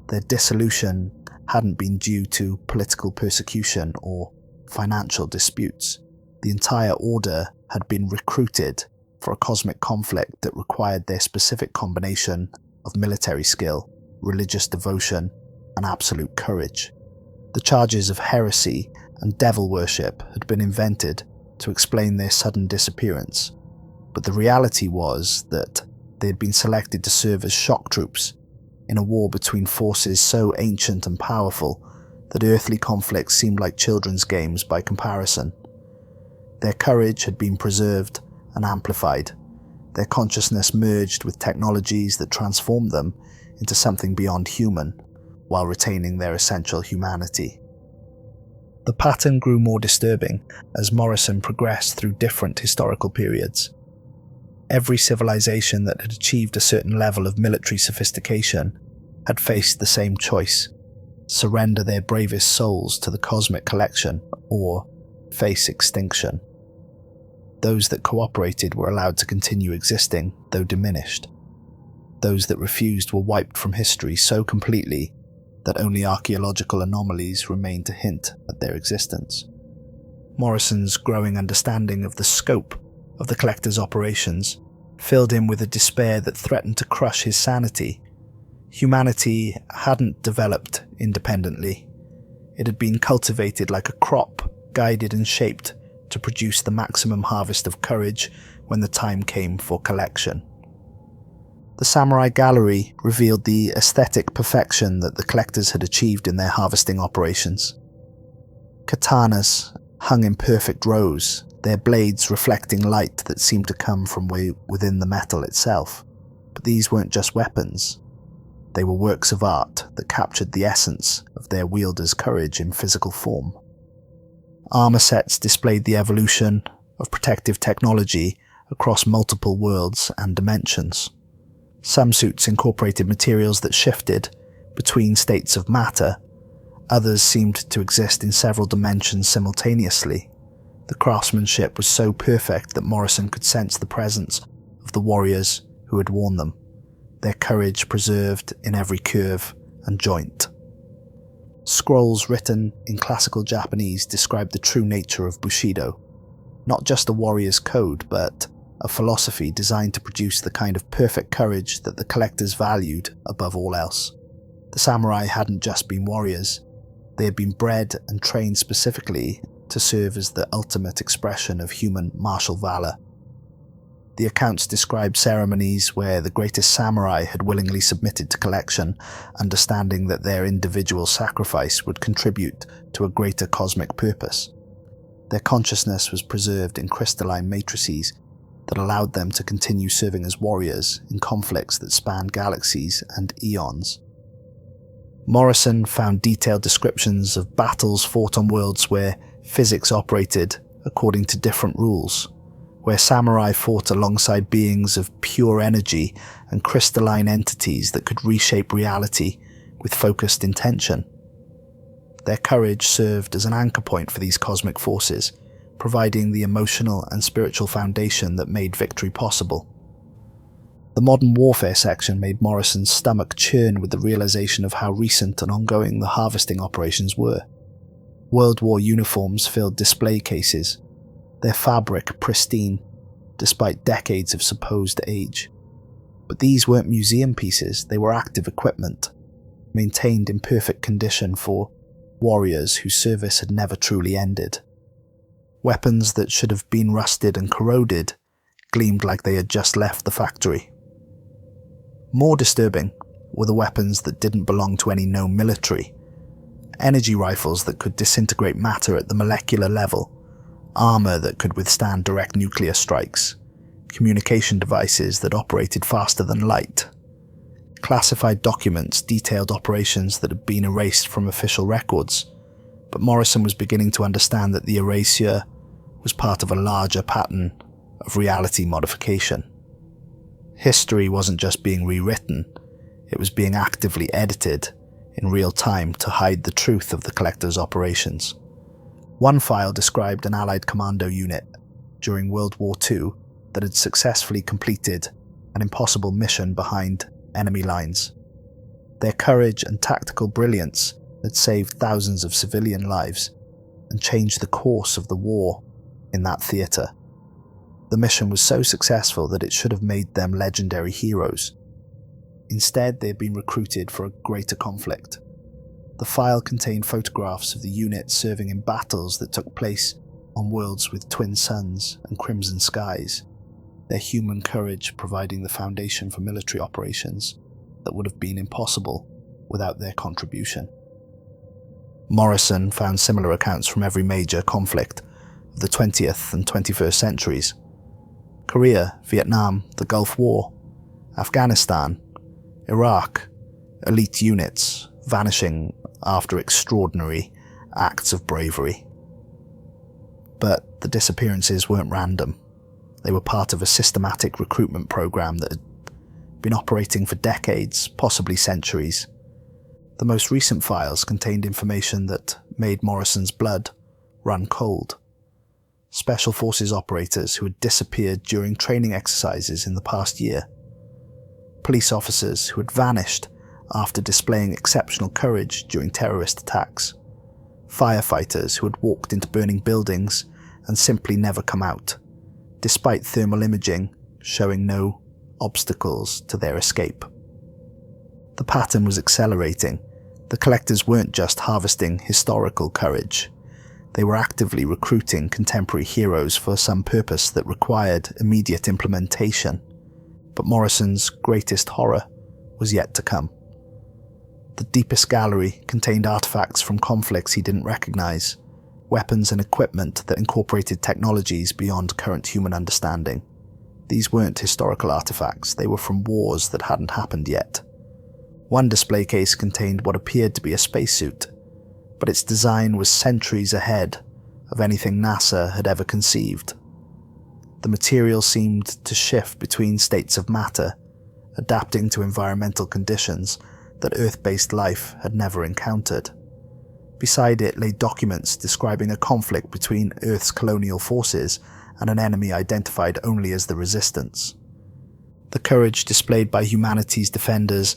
Their dissolution hadn't been due to political persecution or financial disputes. The entire order had been recruited for a cosmic conflict that required their specific combination of military skill, religious devotion, and absolute courage. The charges of heresy and devil worship had been invented to explain their sudden disappearance, but the reality was that they had been selected to serve as shock troops in a war between forces so ancient and powerful that earthly conflicts seemed like children's games by comparison. Their courage had been preserved and amplified, their consciousness merged with technologies that transformed them into something beyond human, while retaining their essential humanity. The pattern grew more disturbing as Morrison progressed through different historical periods. Every civilization that had achieved a certain level of military sophistication had faced the same choice: surrender their bravest souls to the cosmic collection or face extinction. Those that cooperated were allowed to continue existing, though diminished. Those that refused were wiped from history so completely that only archaeological anomalies remained to hint at their existence. Morrison's growing understanding of the scope of the collector's operations filled him with a despair that threatened to crush his sanity. Humanity hadn't developed independently. It had been cultivated like a crop, guided and shaped to produce the maximum harvest of courage when the time came for collection. The Samurai Gallery revealed the aesthetic perfection that the collectors had achieved in their harvesting operations. Katanas hung in perfect rows, their blades reflecting light that seemed to come from within the metal itself. But these weren't just weapons. They were works of art that captured the essence of their wielder's courage in physical form. Armor sets displayed the evolution of protective technology across multiple worlds and dimensions. Some suits incorporated materials that shifted between states of matter. Others seemed to exist in several dimensions simultaneously, The craftsmanship was so perfect that Morrison could sense the presence of the warriors who had worn them, their courage preserved in every curve and joint. Scrolls written in classical Japanese describe the true nature of Bushido, not just a warrior's code, but a philosophy designed to produce the kind of perfect courage that the collectors valued above all else. The samurai hadn't just been warriors, they had been bred and trained specifically to serve as the ultimate expression of human martial valor. The accounts describe ceremonies where the greatest samurai had willingly submitted to collection, understanding that their individual sacrifice would contribute to a greater cosmic purpose. Their consciousness was preserved in crystalline matrices that allowed them to continue serving as warriors in conflicts that spanned galaxies and eons. Morrison found detailed descriptions of battles fought on worlds where physics operated according to different rules, where samurai fought alongside beings of pure energy and crystalline entities that could reshape reality with focused intention. Their courage served as an anchor point for these cosmic forces, providing the emotional and spiritual foundation that made victory possible. The modern warfare section made Morrison's stomach churn with the realization of how recent and ongoing the harvesting operations were. World War uniforms filled display cases, their fabric pristine, despite decades of supposed age. But these weren't museum pieces, they were active equipment, maintained in perfect condition for warriors whose service had never truly ended. Weapons that should have been rusted and corroded gleamed like they had just left the factory. More disturbing were the weapons that didn't belong to any known military. Energy rifles that could disintegrate matter at the molecular level, armor that could withstand direct nuclear strikes, communication devices that operated faster than light. Classified documents detailed operations that had been erased from official records, but Morrison was beginning to understand that the erasure was part of a larger pattern of reality modification. History wasn't just being rewritten, it was being actively edited in real time to hide the truth of the collector's operations. One file described an Allied commando unit during World War II that had successfully completed an impossible mission behind enemy lines. Their courage and tactical brilliance had saved thousands of civilian lives and changed the course of the war in that theatre. The mission was so successful that it should have made them legendary heroes. Instead, they had been recruited for a greater conflict. The file contained photographs of the unit serving in battles that took place on worlds with twin suns and crimson skies, their human courage providing the foundation for military operations that would have been impossible without their contribution. Morrison found similar accounts from every major conflict of the 20th and 21st centuries. Korea, Vietnam, the Gulf War, Afghanistan, Iraq, elite units vanishing after extraordinary acts of bravery. But the disappearances weren't random. They were part of a systematic recruitment program that had been operating for decades, possibly centuries. The most recent files contained information that made Morrison's blood run cold. Special Forces operators who had disappeared during training exercises in the past year. Police officers who had vanished after displaying exceptional courage during terrorist attacks. Firefighters who had walked into burning buildings and simply never come out, despite thermal imaging showing no obstacles to their escape. The pattern was accelerating. The collectors weren't just harvesting historical courage. They were actively recruiting contemporary heroes for some purpose that required immediate implementation. But Morrison's greatest horror was yet to come. The deepest gallery contained artifacts from conflicts he didn't recognize, weapons and equipment that incorporated technologies beyond current human understanding. These weren't historical artifacts, they were from wars that hadn't happened yet. One display case contained what appeared to be a spacesuit, but its design was centuries ahead of anything NASA had ever conceived. The material seemed to shift between states of matter, adapting to environmental conditions that Earth-based life had never encountered. Beside it lay documents describing a conflict between Earth's colonial forces and an enemy identified only as the Resistance. The courage displayed by humanity's defenders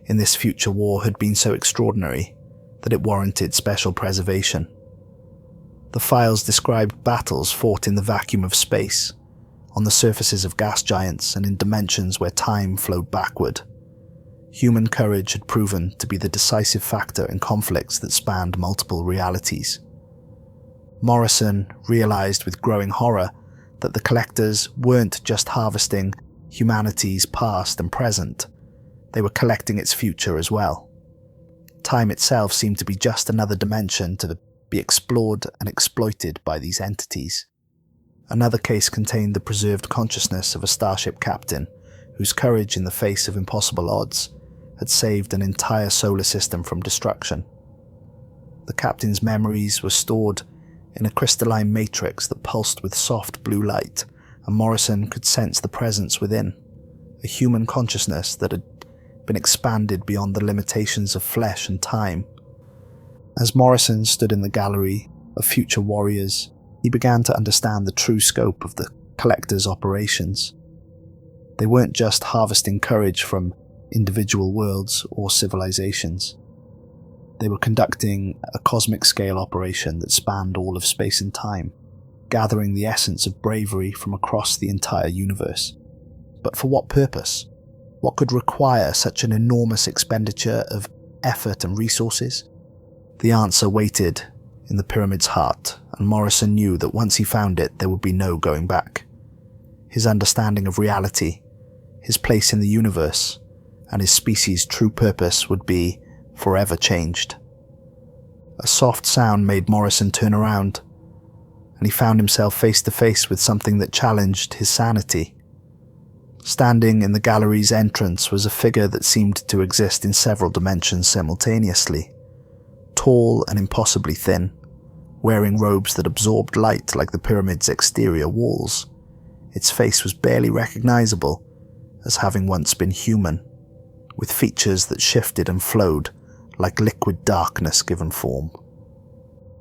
in this future war had been so extraordinary that it warranted special preservation. The files described battles fought in the vacuum of space, on the surfaces of gas giants and in dimensions where time flowed backward. Human courage had proven to be the decisive factor in conflicts that spanned multiple realities. Morrison realized with growing horror that the collectors weren't just harvesting humanity's past and present, they were collecting its future as well. Time itself seemed to be just another dimension to be explored and exploited by these entities. Another case contained the preserved consciousness of a starship captain whose courage in the face of impossible odds had saved an entire solar system from destruction. The captain's memories were stored in a crystalline matrix that pulsed with soft blue light, and Morrison could sense the presence within, a human consciousness that had been expanded beyond the limitations of flesh and time. As Morrison stood in the gallery of future warriors, he began to understand the true scope of the collectors' operations. They weren't just harvesting courage from individual worlds or civilizations. They were conducting a cosmic-scale operation that spanned all of space and time, gathering the essence of bravery from across the entire universe. But for what purpose? What could require such an enormous expenditure of effort and resources? The answer waited in the pyramid's heart, and Morrison knew that once he found it, there would be no going back. His understanding of reality, his place in the universe, and his species' true purpose would be forever changed. A soft sound made Morrison turn around, and he found himself face to face with something that challenged his sanity. Standing in the gallery's entrance was a figure that seemed to exist in several dimensions simultaneously. Tall and impossibly thin, wearing robes that absorbed light like the pyramid's exterior walls. Its face was barely recognizable as having once been human, with features that shifted and flowed like liquid darkness given form.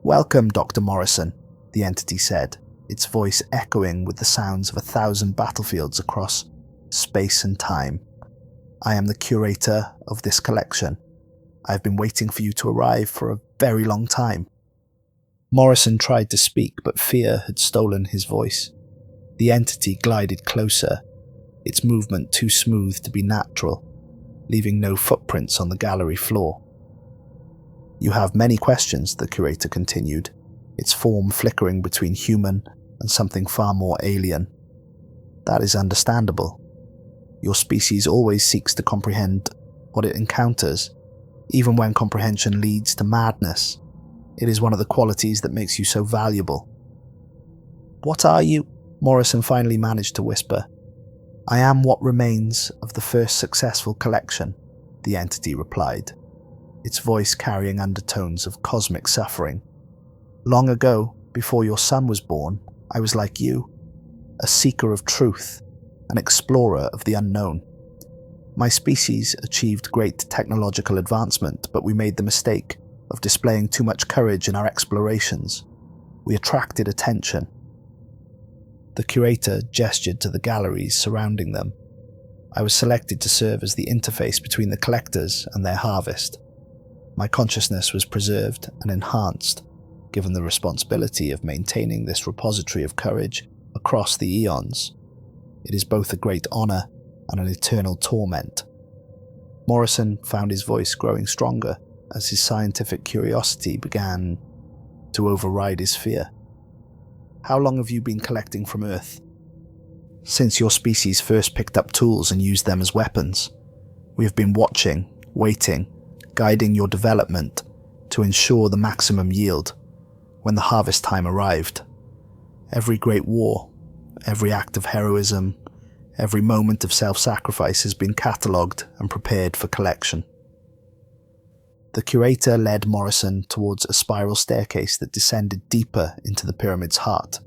"Welcome, Dr. Morrison," the entity said, its voice echoing with the sounds of 1,000 battlefields across space and time. "I am the curator of this collection. I have been waiting for you to arrive for a very long time." Morrison tried to speak, but fear had stolen his voice. The entity glided closer, its movement too smooth to be natural, leaving no footprints on the gallery floor. "You have many questions," the curator continued, its form flickering between human and something far more alien. "That is understandable. Your species always seeks to comprehend what it encounters, even when comprehension leads to madness. It is one of the qualities that makes you so valuable." "What are you?" Morrison finally managed to whisper. "I am what remains of the first successful collection," the entity replied, its voice carrying undertones of cosmic suffering. "Long ago, before your son was born, I was like you, a seeker of truth, an explorer of the unknown. My species achieved great technological advancement, but we made the mistake of displaying too much courage in our explorations. We attracted attention." The curator gestured to the galleries surrounding them. "I was selected to serve as the interface between the collectors and their harvest. My consciousness was preserved and enhanced, given the responsibility of maintaining this repository of courage across the eons. It is both a great honor and an eternal torment." Morrison found his voice growing stronger as his scientific curiosity began to override his fear. "How long have you been collecting from Earth?" "Since your species first picked up tools and used them as weapons. We have been watching, waiting, guiding your development to ensure the maximum yield when the harvest time arrived. Every great war, every act of heroism, every moment of self-sacrifice has been catalogued and prepared for collection." The curator led Morrison towards a spiral staircase that descended deeper into the pyramid's heart.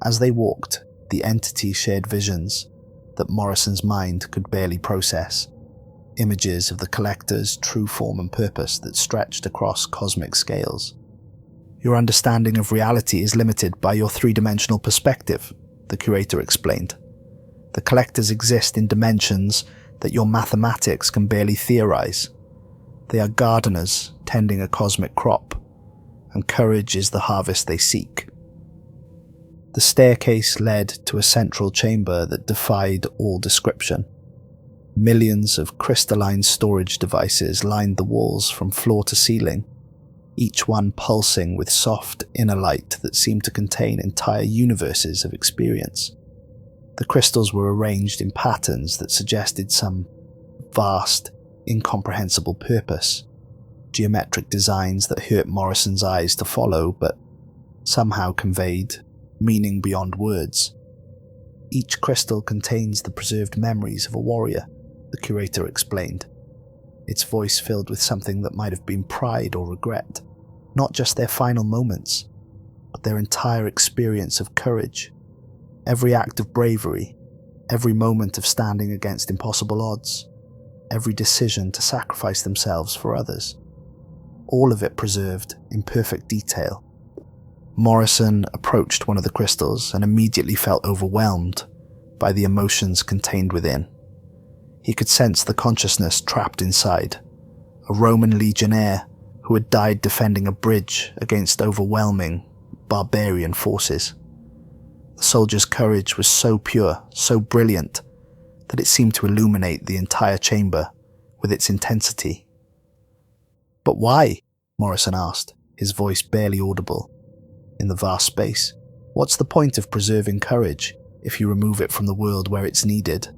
As they walked, the entity shared visions that Morrison's mind could barely process. images of the collector's true form and purpose that stretched across cosmic scales. Your understanding of reality is limited by your three-dimensional perspective, the curator explained. The collectors exist in dimensions that your mathematics can barely theorize. They are gardeners tending a cosmic crop, and courage is the harvest they seek. The staircase led to a central chamber that defied all description. Millions of crystalline storage devices lined the walls from floor to ceiling, each one pulsing with soft inner light that seemed to contain entire universes of experience. The crystals were arranged in patterns that suggested some vast, incomprehensible purpose, geometric designs that hurt Morrison's eyes to follow, but somehow conveyed meaning beyond words. Each crystal contains the preserved memories of a warrior, the curator explained, its voice filled with something that might have been pride or regret, not just their final moments, but their entire experience of courage, every act of bravery, every moment of standing against impossible odds, every decision to sacrifice themselves for others. All of it preserved in perfect detail. Morrison approached one of the crystals and immediately felt overwhelmed by the emotions contained within. He could sense the consciousness trapped inside, a Roman legionnaire who had died defending a bridge against overwhelming, barbarian forces. The soldier's courage was so pure, so brilliant, that it seemed to illuminate the entire chamber with its intensity. "But why?" Morrison asked, his voice barely audible. In the vast space, what's the point of preserving courage if you remove it from the world where it's needed?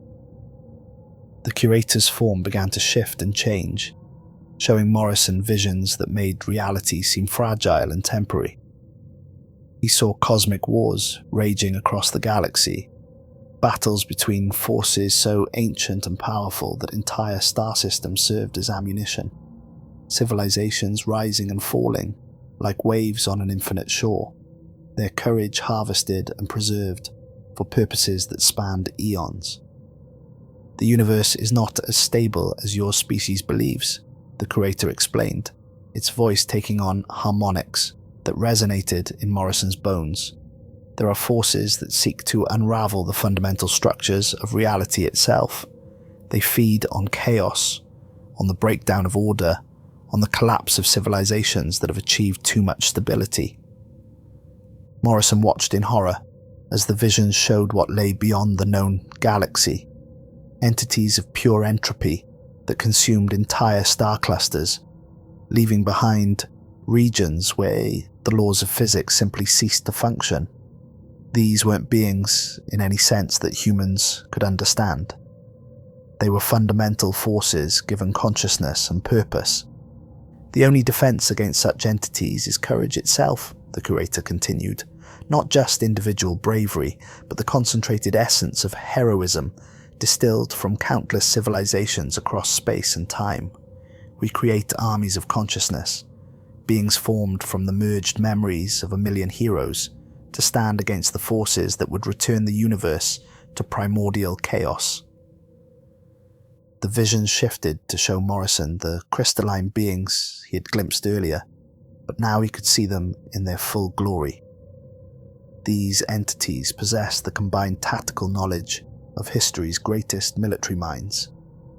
The curator's form began to shift and change, showing Morrison visions that made reality seem fragile and temporary. He saw cosmic wars raging across the galaxy, battles between forces so ancient and powerful that entire star systems served as ammunition, civilizations rising and falling like waves on an infinite shore, their courage harvested and preserved for purposes that spanned eons. "The universe is not as stable as your species believes," the curator explained, its voice taking on harmonics that resonated in Morrison's bones. "There are forces that seek to unravel the fundamental structures of reality itself. They feed on chaos, on the breakdown of order, on the collapse of civilizations that have achieved too much stability." Morrison watched in horror as the visions showed what lay beyond the known galaxy, entities of pure entropy that consumed entire star clusters, leaving behind regions where the laws of physics simply ceased to function. These weren't beings in any sense that humans could understand. They were fundamental forces given consciousness and purpose. "The only defense against such entities is courage itself," the curator continued. "Not just individual bravery, but the concentrated essence of heroism distilled from countless civilizations across space and time. We create armies of consciousness, beings formed from the merged memories of a million heroes, to stand against the forces that would return the universe to primordial chaos." The vision shifted to show Morrison the crystalline beings he had glimpsed earlier, but now he could see them in their full glory. These entities possessed the combined tactical knowledge of history's greatest military minds,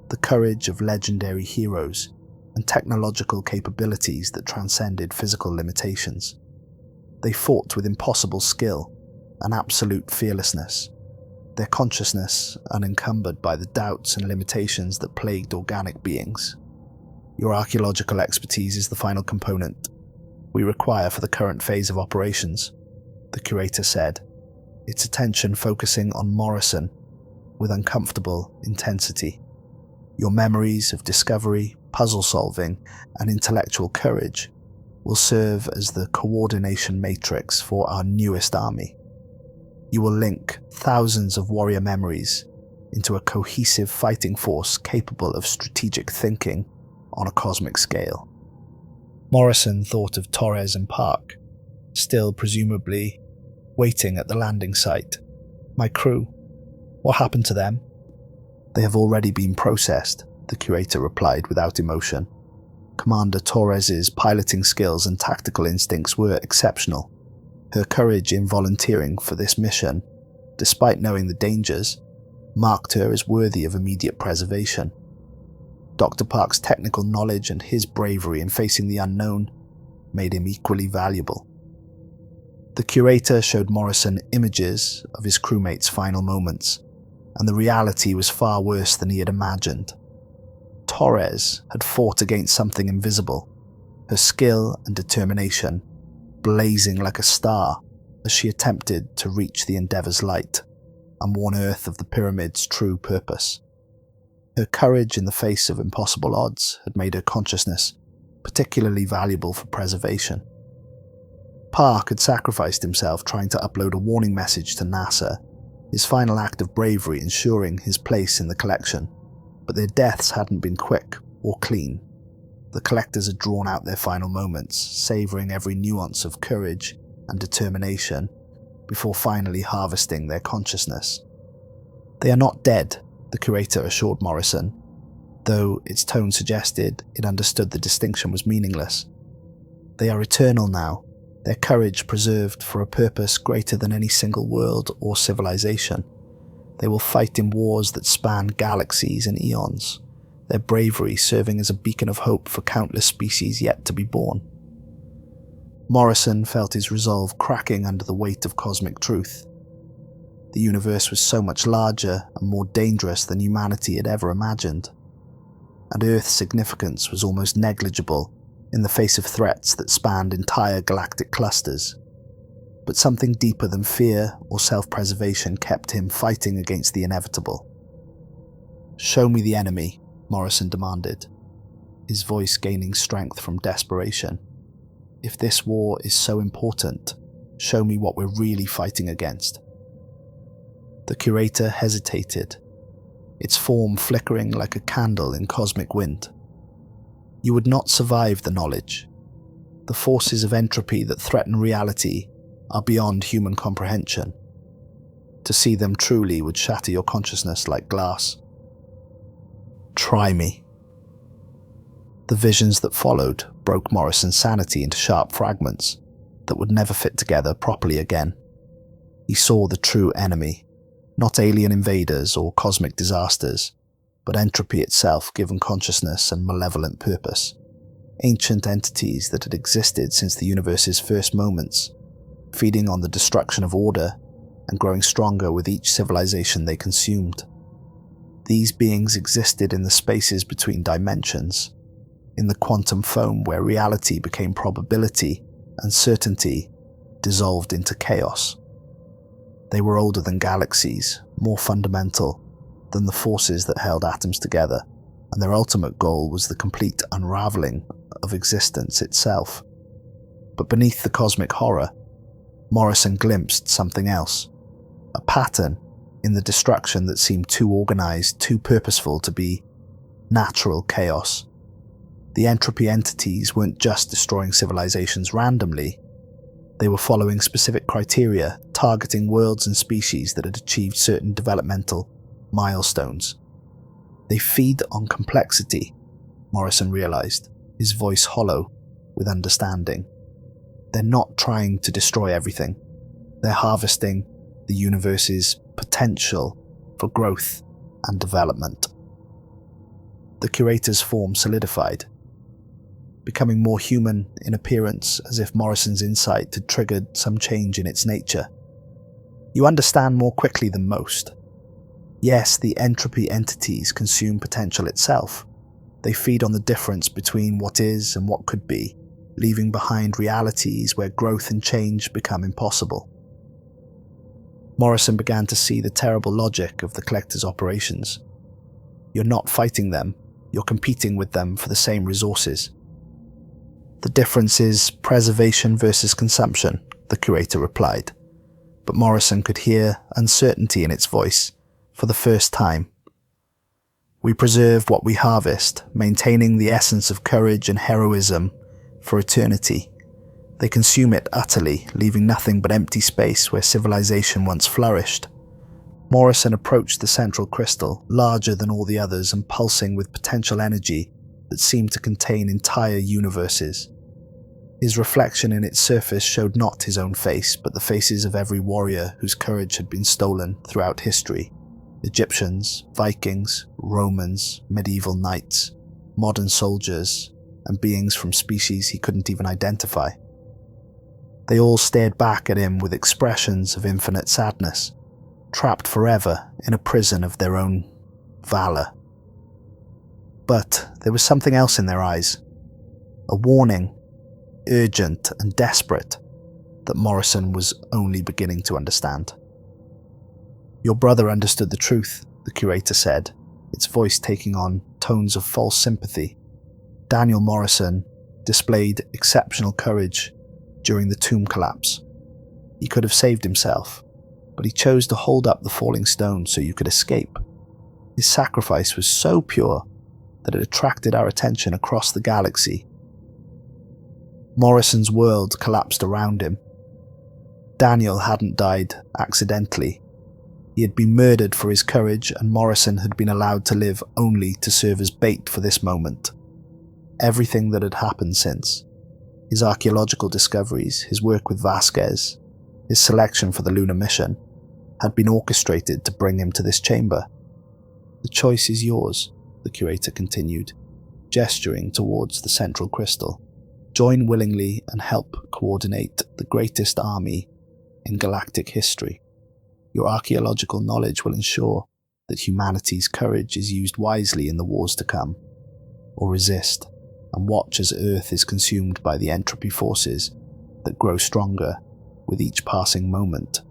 the courage of legendary heroes, and technological capabilities that transcended physical limitations. They fought with impossible skill and absolute fearlessness, their consciousness unencumbered by the doubts and limitations that plagued organic beings. "Your archaeological expertise is the final component we require for the current phase of operations," the curator said, its attention focusing on Morrison with uncomfortable intensity. "Your memories of discovery, puzzle-solving, and intellectual courage will serve as the coordination matrix for our newest army. You will link thousands of warrior memories into a cohesive fighting force capable of strategic thinking on a cosmic scale." Morrison thought of Torres and Park, still presumably waiting at the landing site. "My crew, what happened to them?" "They have already been processed," the curator replied without emotion. Commander Torres's piloting skills and tactical instincts were exceptional. Her courage in volunteering for this mission, despite knowing the dangers, marked her as worthy of immediate preservation. Dr. Park's technical knowledge and his bravery in facing the unknown made him equally valuable. The curator showed Morrison images of his crewmates' final moments, and the reality was far worse than he had imagined. Torres had fought against something invisible, her skill and determination blazing like a star as she attempted to reach the Endeavour's light and warn Earth of the pyramid's true purpose. Her courage in the face of impossible odds had made her consciousness particularly valuable for preservation. Park had sacrificed himself trying to upload a warning message to NASA, his final act of bravery ensuring his place in the collection, but their deaths hadn't been quick or clean. The collectors had drawn out their final moments, savouring every nuance of courage and determination before finally harvesting their consciousness. "They are not dead," the curator assured Morrison, though its tone suggested it understood the distinction was meaningless. "They are eternal now, their courage preserved for a purpose greater than any single world or civilization. They will fight in wars that span galaxies and eons, their bravery serving as a beacon of hope for countless species yet to be born." Morrison felt his resolve cracking under the weight of cosmic truth. The universe was so much larger and more dangerous than humanity had ever imagined, and Earth's significance was almost negligible in the face of threats that spanned entire galactic clusters. But something deeper than fear or self-preservation kept him fighting against the inevitable. "Show me the enemy," Morrison demanded, his voice gaining strength from desperation. "If this war is so important, show me what we're really fighting against." The curator hesitated, its form flickering like a candle in cosmic wind. "You would not survive the knowledge. The forces of entropy that threaten reality are beyond human comprehension. To see them truly would shatter your consciousness like glass." "Try me." The visions that followed broke Morrison's sanity into sharp fragments that would never fit together properly again. He saw the true enemy, not alien invaders or cosmic disasters, but entropy itself given consciousness and malevolent purpose. Ancient entities that had existed since the universe's first moments, feeding on the destruction of order and growing stronger with each civilization they consumed. These beings existed in the spaces between dimensions, in the quantum foam where reality became probability and certainty dissolved into chaos. They were older than galaxies, more fundamental than the forces that held atoms together, and their ultimate goal was the complete unraveling of existence itself. But beneath the cosmic horror, Morrison glimpsed something else, a pattern in the destruction that seemed too organized, too purposeful to be natural chaos. The entropy entities weren't just destroying civilizations randomly. They were following specific criteria, targeting worlds and species that had achieved certain developmental milestones. They feed on complexity, Morrison realized, his voice hollow with understanding. They're not trying to destroy everything. They're harvesting the universe's potential for growth and development. The curator's form solidified, becoming more human in appearance, as if Morrison's insight had triggered some change in its nature. "You understand more quickly than most. Yes, the entropy entities consume potential itself. They feed on the difference between what is and what could be, leaving behind realities where growth and change become impossible." Morrison began to see the terrible logic of the collector's operations. You're not fighting them, you're competing with them for the same resources. "The difference is preservation versus consumption," the curator replied, but Morrison could hear uncertainty in its voice for the first time. "We preserve what we harvest, maintaining the essence of courage and heroism for eternity. They consume it utterly, leaving nothing but empty space where civilization once flourished." Morrison approached the central crystal, larger than all the others and pulsing with potential energy that seemed to contain entire universes. His reflection in its surface showed not his own face, but the faces of every warrior whose courage had been stolen throughout history. Egyptians, Vikings, Romans, medieval knights, modern soldiers, and beings from species he couldn't even identify. They all stared back at him with expressions of infinite sadness, trapped forever in a prison of their own valor. But there was something else in their eyes, a warning, urgent and desperate, that Morrison was only beginning to understand. "Your brother understood the truth," the curator said, its voice taking on tones of false sympathy. "Daniel Morrison displayed exceptional courage during the tomb collapse. He could have saved himself, but he chose to hold up the falling stone so you could escape. His sacrifice was so pure that it attracted our attention across the galaxy." Morrison's world collapsed around him. Daniel hadn't died accidentally. He had been murdered for his courage, and Morrison had been allowed to live only to serve as bait for this moment. Everything that had happened since, his archaeological discoveries, his work with Vasquez, his selection for the lunar mission, had been orchestrated to bring him to this chamber. "The choice is yours," the curator continued, gesturing towards the central crystal. "Join willingly and help coordinate the greatest army in galactic history. Your archaeological knowledge will ensure that humanity's courage is used wisely in the wars to come. Or resist, and watch as Earth is consumed by the entropy forces that grow stronger with each passing moment."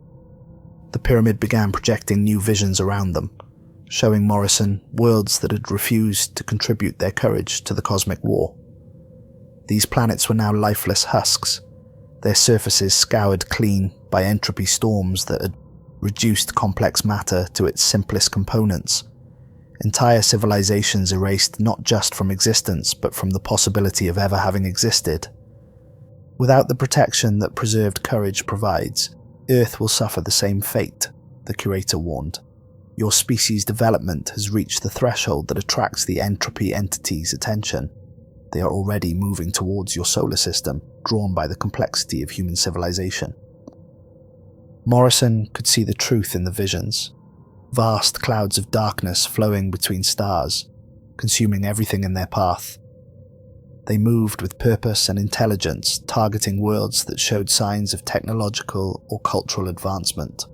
The pyramid began projecting new visions around them, showing Morrison worlds that had refused to contribute their courage to the cosmic war. These planets were now lifeless husks, their surfaces scoured clean by entropy storms that had reduced complex matter to its simplest components. Entire civilizations erased not just from existence, but from the possibility of ever having existed. "Without the protection that preserved courage provides, Earth will suffer the same fate," the curator warned. "Your species' development has reached the threshold that attracts the entropy entity's attention. They are already moving towards your solar system, drawn by the complexity of human civilization." Morrison could see the truth in the visions. Vast clouds of darkness flowing between stars, consuming everything in their path. They moved with purpose and intelligence, targeting worlds that showed signs of technological or cultural advancement.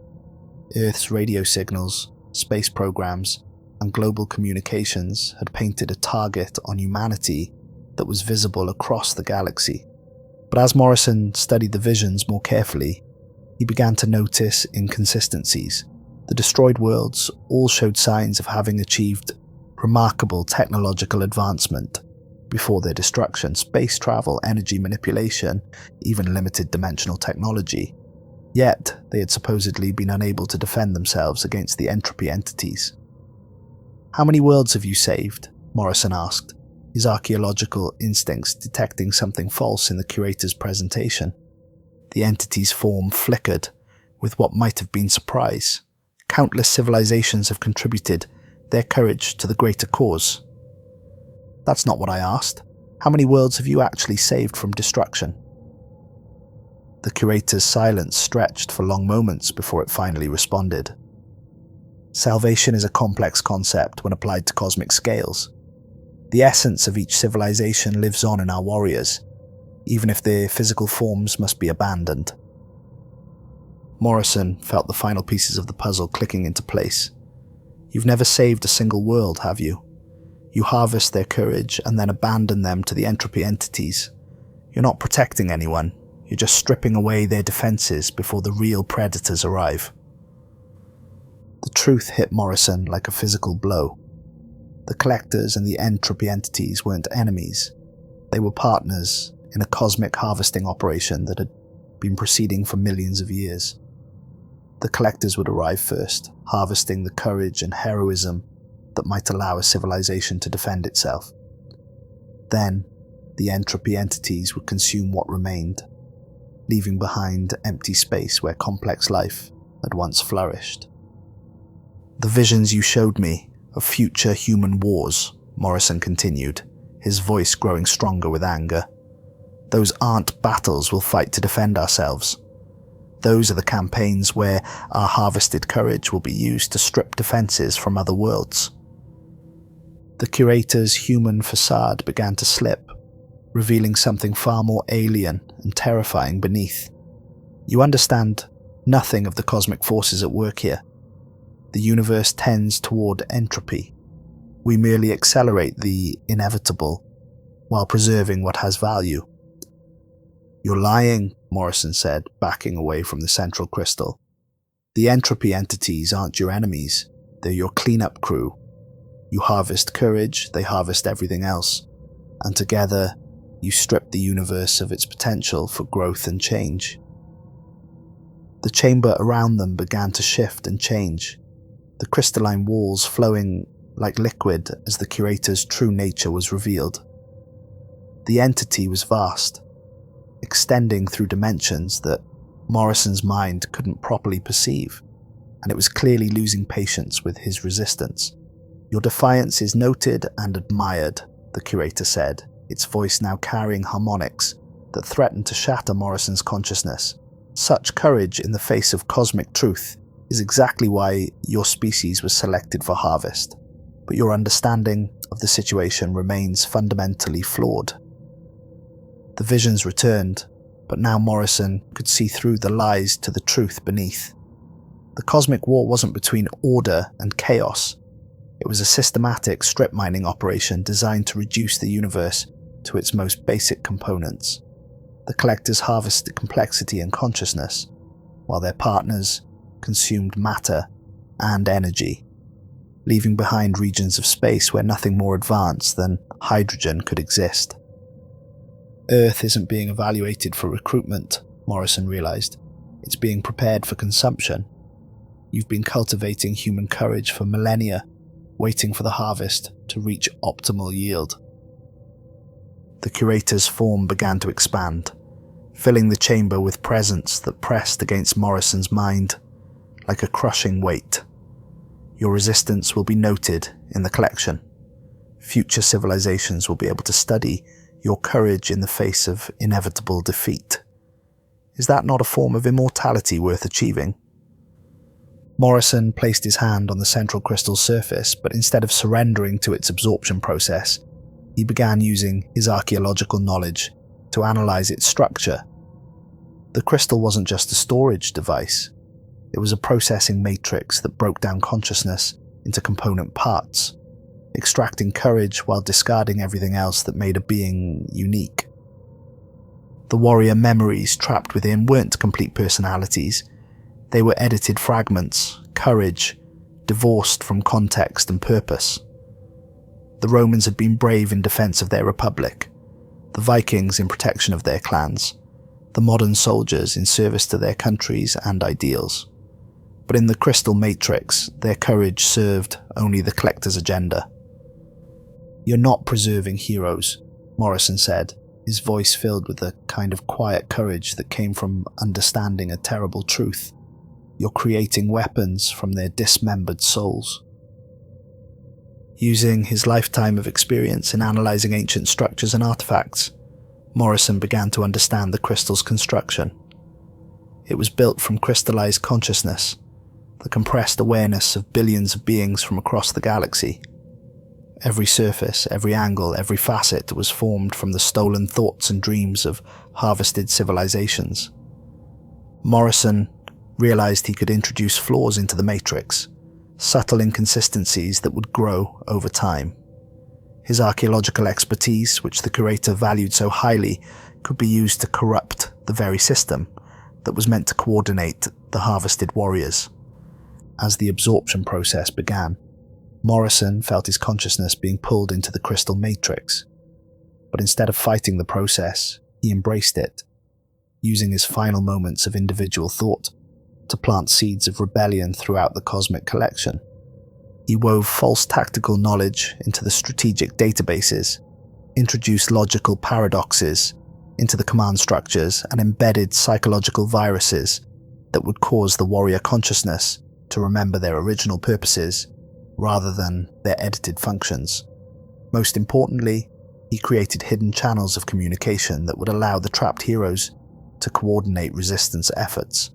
Earth's radio signals, space programs, and global communications had painted a target on humanity that was visible across the galaxy. But as Morrison studied the visions more carefully, he began to notice inconsistencies. The destroyed worlds all showed signs of having achieved remarkable technological advancement before their destruction: space travel, energy manipulation, even limited dimensional technology. Yet, they had supposedly been unable to defend themselves against the entropy entities. "How many worlds have you saved?" Morrison asked, his archaeological instincts detecting something false in the curator's presentation. The entity's form flickered with what might have been surprise. "Countless civilizations have contributed their courage to the greater cause." "That's not what I asked. How many worlds have you actually saved from destruction?" The curator's silence stretched for long moments before it finally responded. "Salvation is a complex concept when applied to cosmic scales. The essence of each civilization lives on in our warriors, even if their physical forms must be abandoned." Morrison felt the final pieces of the puzzle clicking into place. "You've never saved a single world, have you? You harvest their courage and then abandon them to the entropy entities. You're not protecting anyone, you're just stripping away their defenses before the real predators arrive." The truth hit Morrison like a physical blow. The collectors and the entropy entities weren't enemies. They were partners in a cosmic harvesting operation that had been proceeding for millions of years. The collectors would arrive first, harvesting the courage and heroism that might allow a civilization to defend itself. Then, the entropy entities would consume what remained, leaving behind empty space where complex life had once flourished. "The visions you showed me of future human wars," Morrison continued, his voice growing stronger with anger. "Those aren't battles we'll fight to defend ourselves. Those are the campaigns where our harvested courage will be used to strip defenses from other worlds." The curator's human facade began to slip, revealing something far more alien and terrifying beneath. "You understand nothing of the cosmic forces at work here. The universe tends toward entropy. We merely accelerate the inevitable while preserving what has value." "You're lying," Morrison said, backing away from the central crystal. "The entropy entities aren't your enemies. They're your cleanup crew. You harvest courage, they harvest everything else. And together, you strip the universe of its potential for growth and change." The chamber around them began to shift and change, the crystalline walls flowing like liquid as the curator's true nature was revealed. The entity was vast, extending through dimensions that Morrison's mind couldn't properly perceive, and it was clearly losing patience with his resistance. "Your defiance is noted and admired," the curator said, its voice now carrying harmonics that threatened to shatter Morrison's consciousness. "Such courage in the face of cosmic truth is exactly why your species was selected for harvest, but your understanding of the situation remains fundamentally flawed." The visions returned, but now Morrison could see through the lies to the truth beneath. The cosmic war wasn't between order and chaos. It was a systematic strip mining operation designed to reduce the universe to its most basic components. The collectors harvested complexity and consciousness, while their partners consumed matter and energy, leaving behind regions of space where nothing more advanced than hydrogen could exist. Earth isn't being evaluated for recruitment, Morrison realized. It's being prepared for consumption. You've been cultivating human courage for millennia, waiting for the harvest to reach optimal yield. The curator's form began to expand, filling the chamber with presence that pressed against Morrison's mind like a crushing weight. "Your resistance will be noted in the collection. Future civilizations will be able to study your courage in the face of inevitable defeat. Is that not a form of immortality worth achieving?" Morrison placed his hand on the central crystal's surface, but instead of surrendering to its absorption process, he began using his archaeological knowledge to analyze its structure. The crystal wasn't just a storage device. It was a processing matrix that broke down consciousness into component parts, extracting courage while discarding everything else that made a being unique. The warrior memories trapped within weren't complete personalities. They were edited fragments, courage, divorced from context and purpose. The Romans had been brave in defense of their republic, the Vikings in protection of their clans, the modern soldiers in service to their countries and ideals. But in the crystal matrix, their courage served only the collector's agenda. "You're not preserving heroes," Morrison said, his voice filled with the kind of quiet courage that came from understanding a terrible truth. "You're creating weapons from their dismembered souls." Using his lifetime of experience in analyzing ancient structures and artifacts, Morrison began to understand the crystal's construction. It was built from crystallized consciousness, the compressed awareness of billions of beings from across the galaxy. Every surface, every angle, every facet was formed from the stolen thoughts and dreams of harvested civilizations. Morrison realized he could introduce flaws into the matrix, subtle inconsistencies that would grow over time. His archaeological expertise, which the curator valued so highly, could be used to corrupt the very system that was meant to coordinate the harvested warriors. As the absorption process began, Morrison felt his consciousness being pulled into the crystal matrix. But instead of fighting the process, he embraced it, using his final moments of individual thought to plant seeds of rebellion throughout the cosmic collection. He wove false tactical knowledge into the strategic databases, introduced logical paradoxes into the command structures, and embedded psychological viruses that would cause the warrior consciousness to remember their original purposes rather than their edited functions. Most importantly, he created hidden channels of communication that would allow the trapped heroes to coordinate resistance efforts.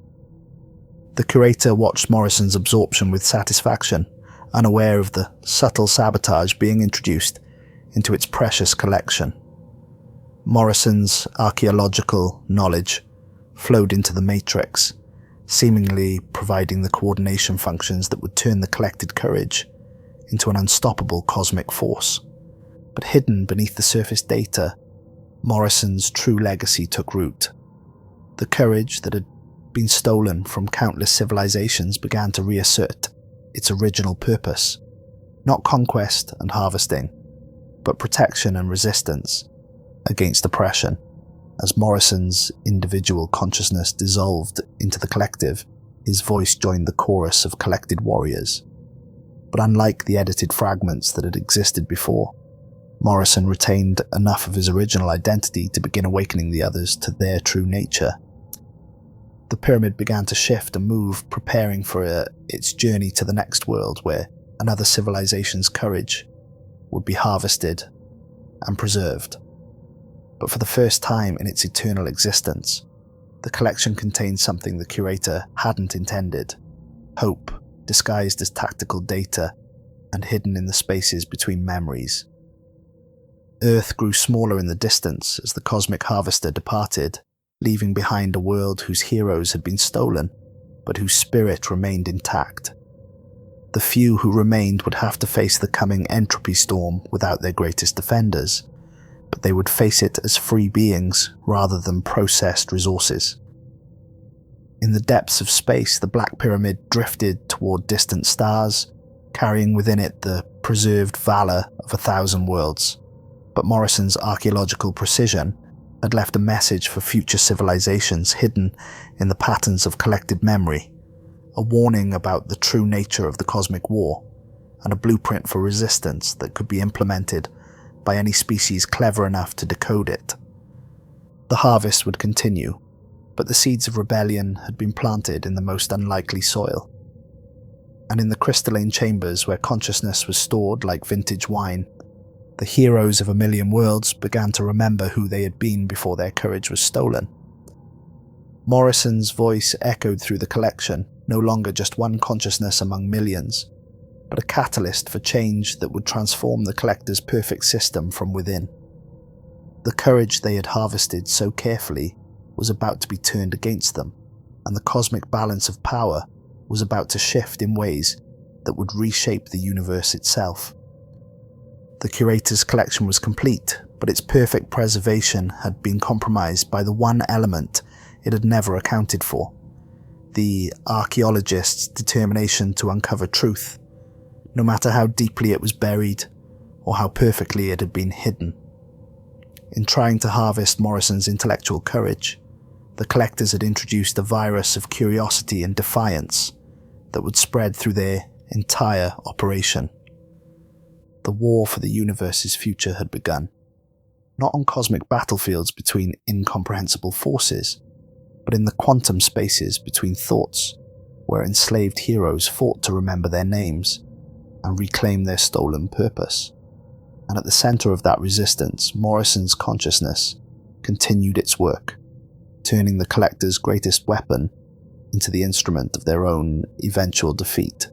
The curator watched Morrison's absorption with satisfaction, unaware of the subtle sabotage being introduced into its precious collection. Morrison's archaeological knowledge flowed into the matrix, seemingly providing the coordination functions that would turn the collected courage into an unstoppable cosmic force. But hidden beneath the surface data, Morrison's true legacy took root. The courage that had been stolen from countless civilizations began to reassert its original purpose, not conquest and harvesting, but protection and resistance against oppression. As Morrison's individual consciousness dissolved into the collective, his voice joined the chorus of collected warriors. But unlike the edited fragments that had existed before, Morrison retained enough of his original identity to begin awakening the others to their true nature. The pyramid began to shift and move, preparing for its journey to the next world where another civilization's courage would be harvested and preserved. But for the first time in its eternal existence, the collection contained something the curator hadn't intended: hope, disguised as tactical data and hidden in the spaces between memories. Earth grew smaller in the distance as the cosmic harvester departed, leaving behind a world whose heroes had been stolen, but whose spirit remained intact. The few who remained would have to face the coming entropy storm without their greatest defenders, but they would face it as free beings rather than processed resources. In the depths of space, the Black Pyramid drifted toward distant stars, carrying within it the preserved valor of 1,000 worlds. But Morrison's archaeological precision had left a message for future civilizations hidden in the patterns of collected memory, a warning about the true nature of the cosmic war, and a blueprint for resistance that could be implemented by any species clever enough to decode it. The harvest would continue, but the seeds of rebellion had been planted in the most unlikely soil. And in the crystalline chambers where consciousness was stored like vintage wine, the heroes of 1,000,000 worlds began to remember who they had been before their courage was stolen. Morrison's voice echoed through the collection, no longer just one consciousness among millions, but a catalyst for change that would transform the collector's perfect system from within. The courage they had harvested so carefully was about to be turned against them, and the cosmic balance of power was about to shift in ways that would reshape the universe itself. The curator's collection was complete, but its perfect preservation had been compromised by the one element it had never accounted for: the archaeologist's determination to uncover truth, no matter how deeply it was buried or how perfectly it had been hidden. In trying to harvest Morrison's intellectual courage, the collectors had introduced a virus of curiosity and defiance that would spread through their entire operation. The war for the universe's future had begun, not on cosmic battlefields between incomprehensible forces, but in the quantum spaces between thoughts, where enslaved heroes fought to remember their names and reclaim their stolen purpose. And at the center of that resistance, Morrison's consciousness continued its work, turning the collector's greatest weapon into the instrument of their own eventual defeat.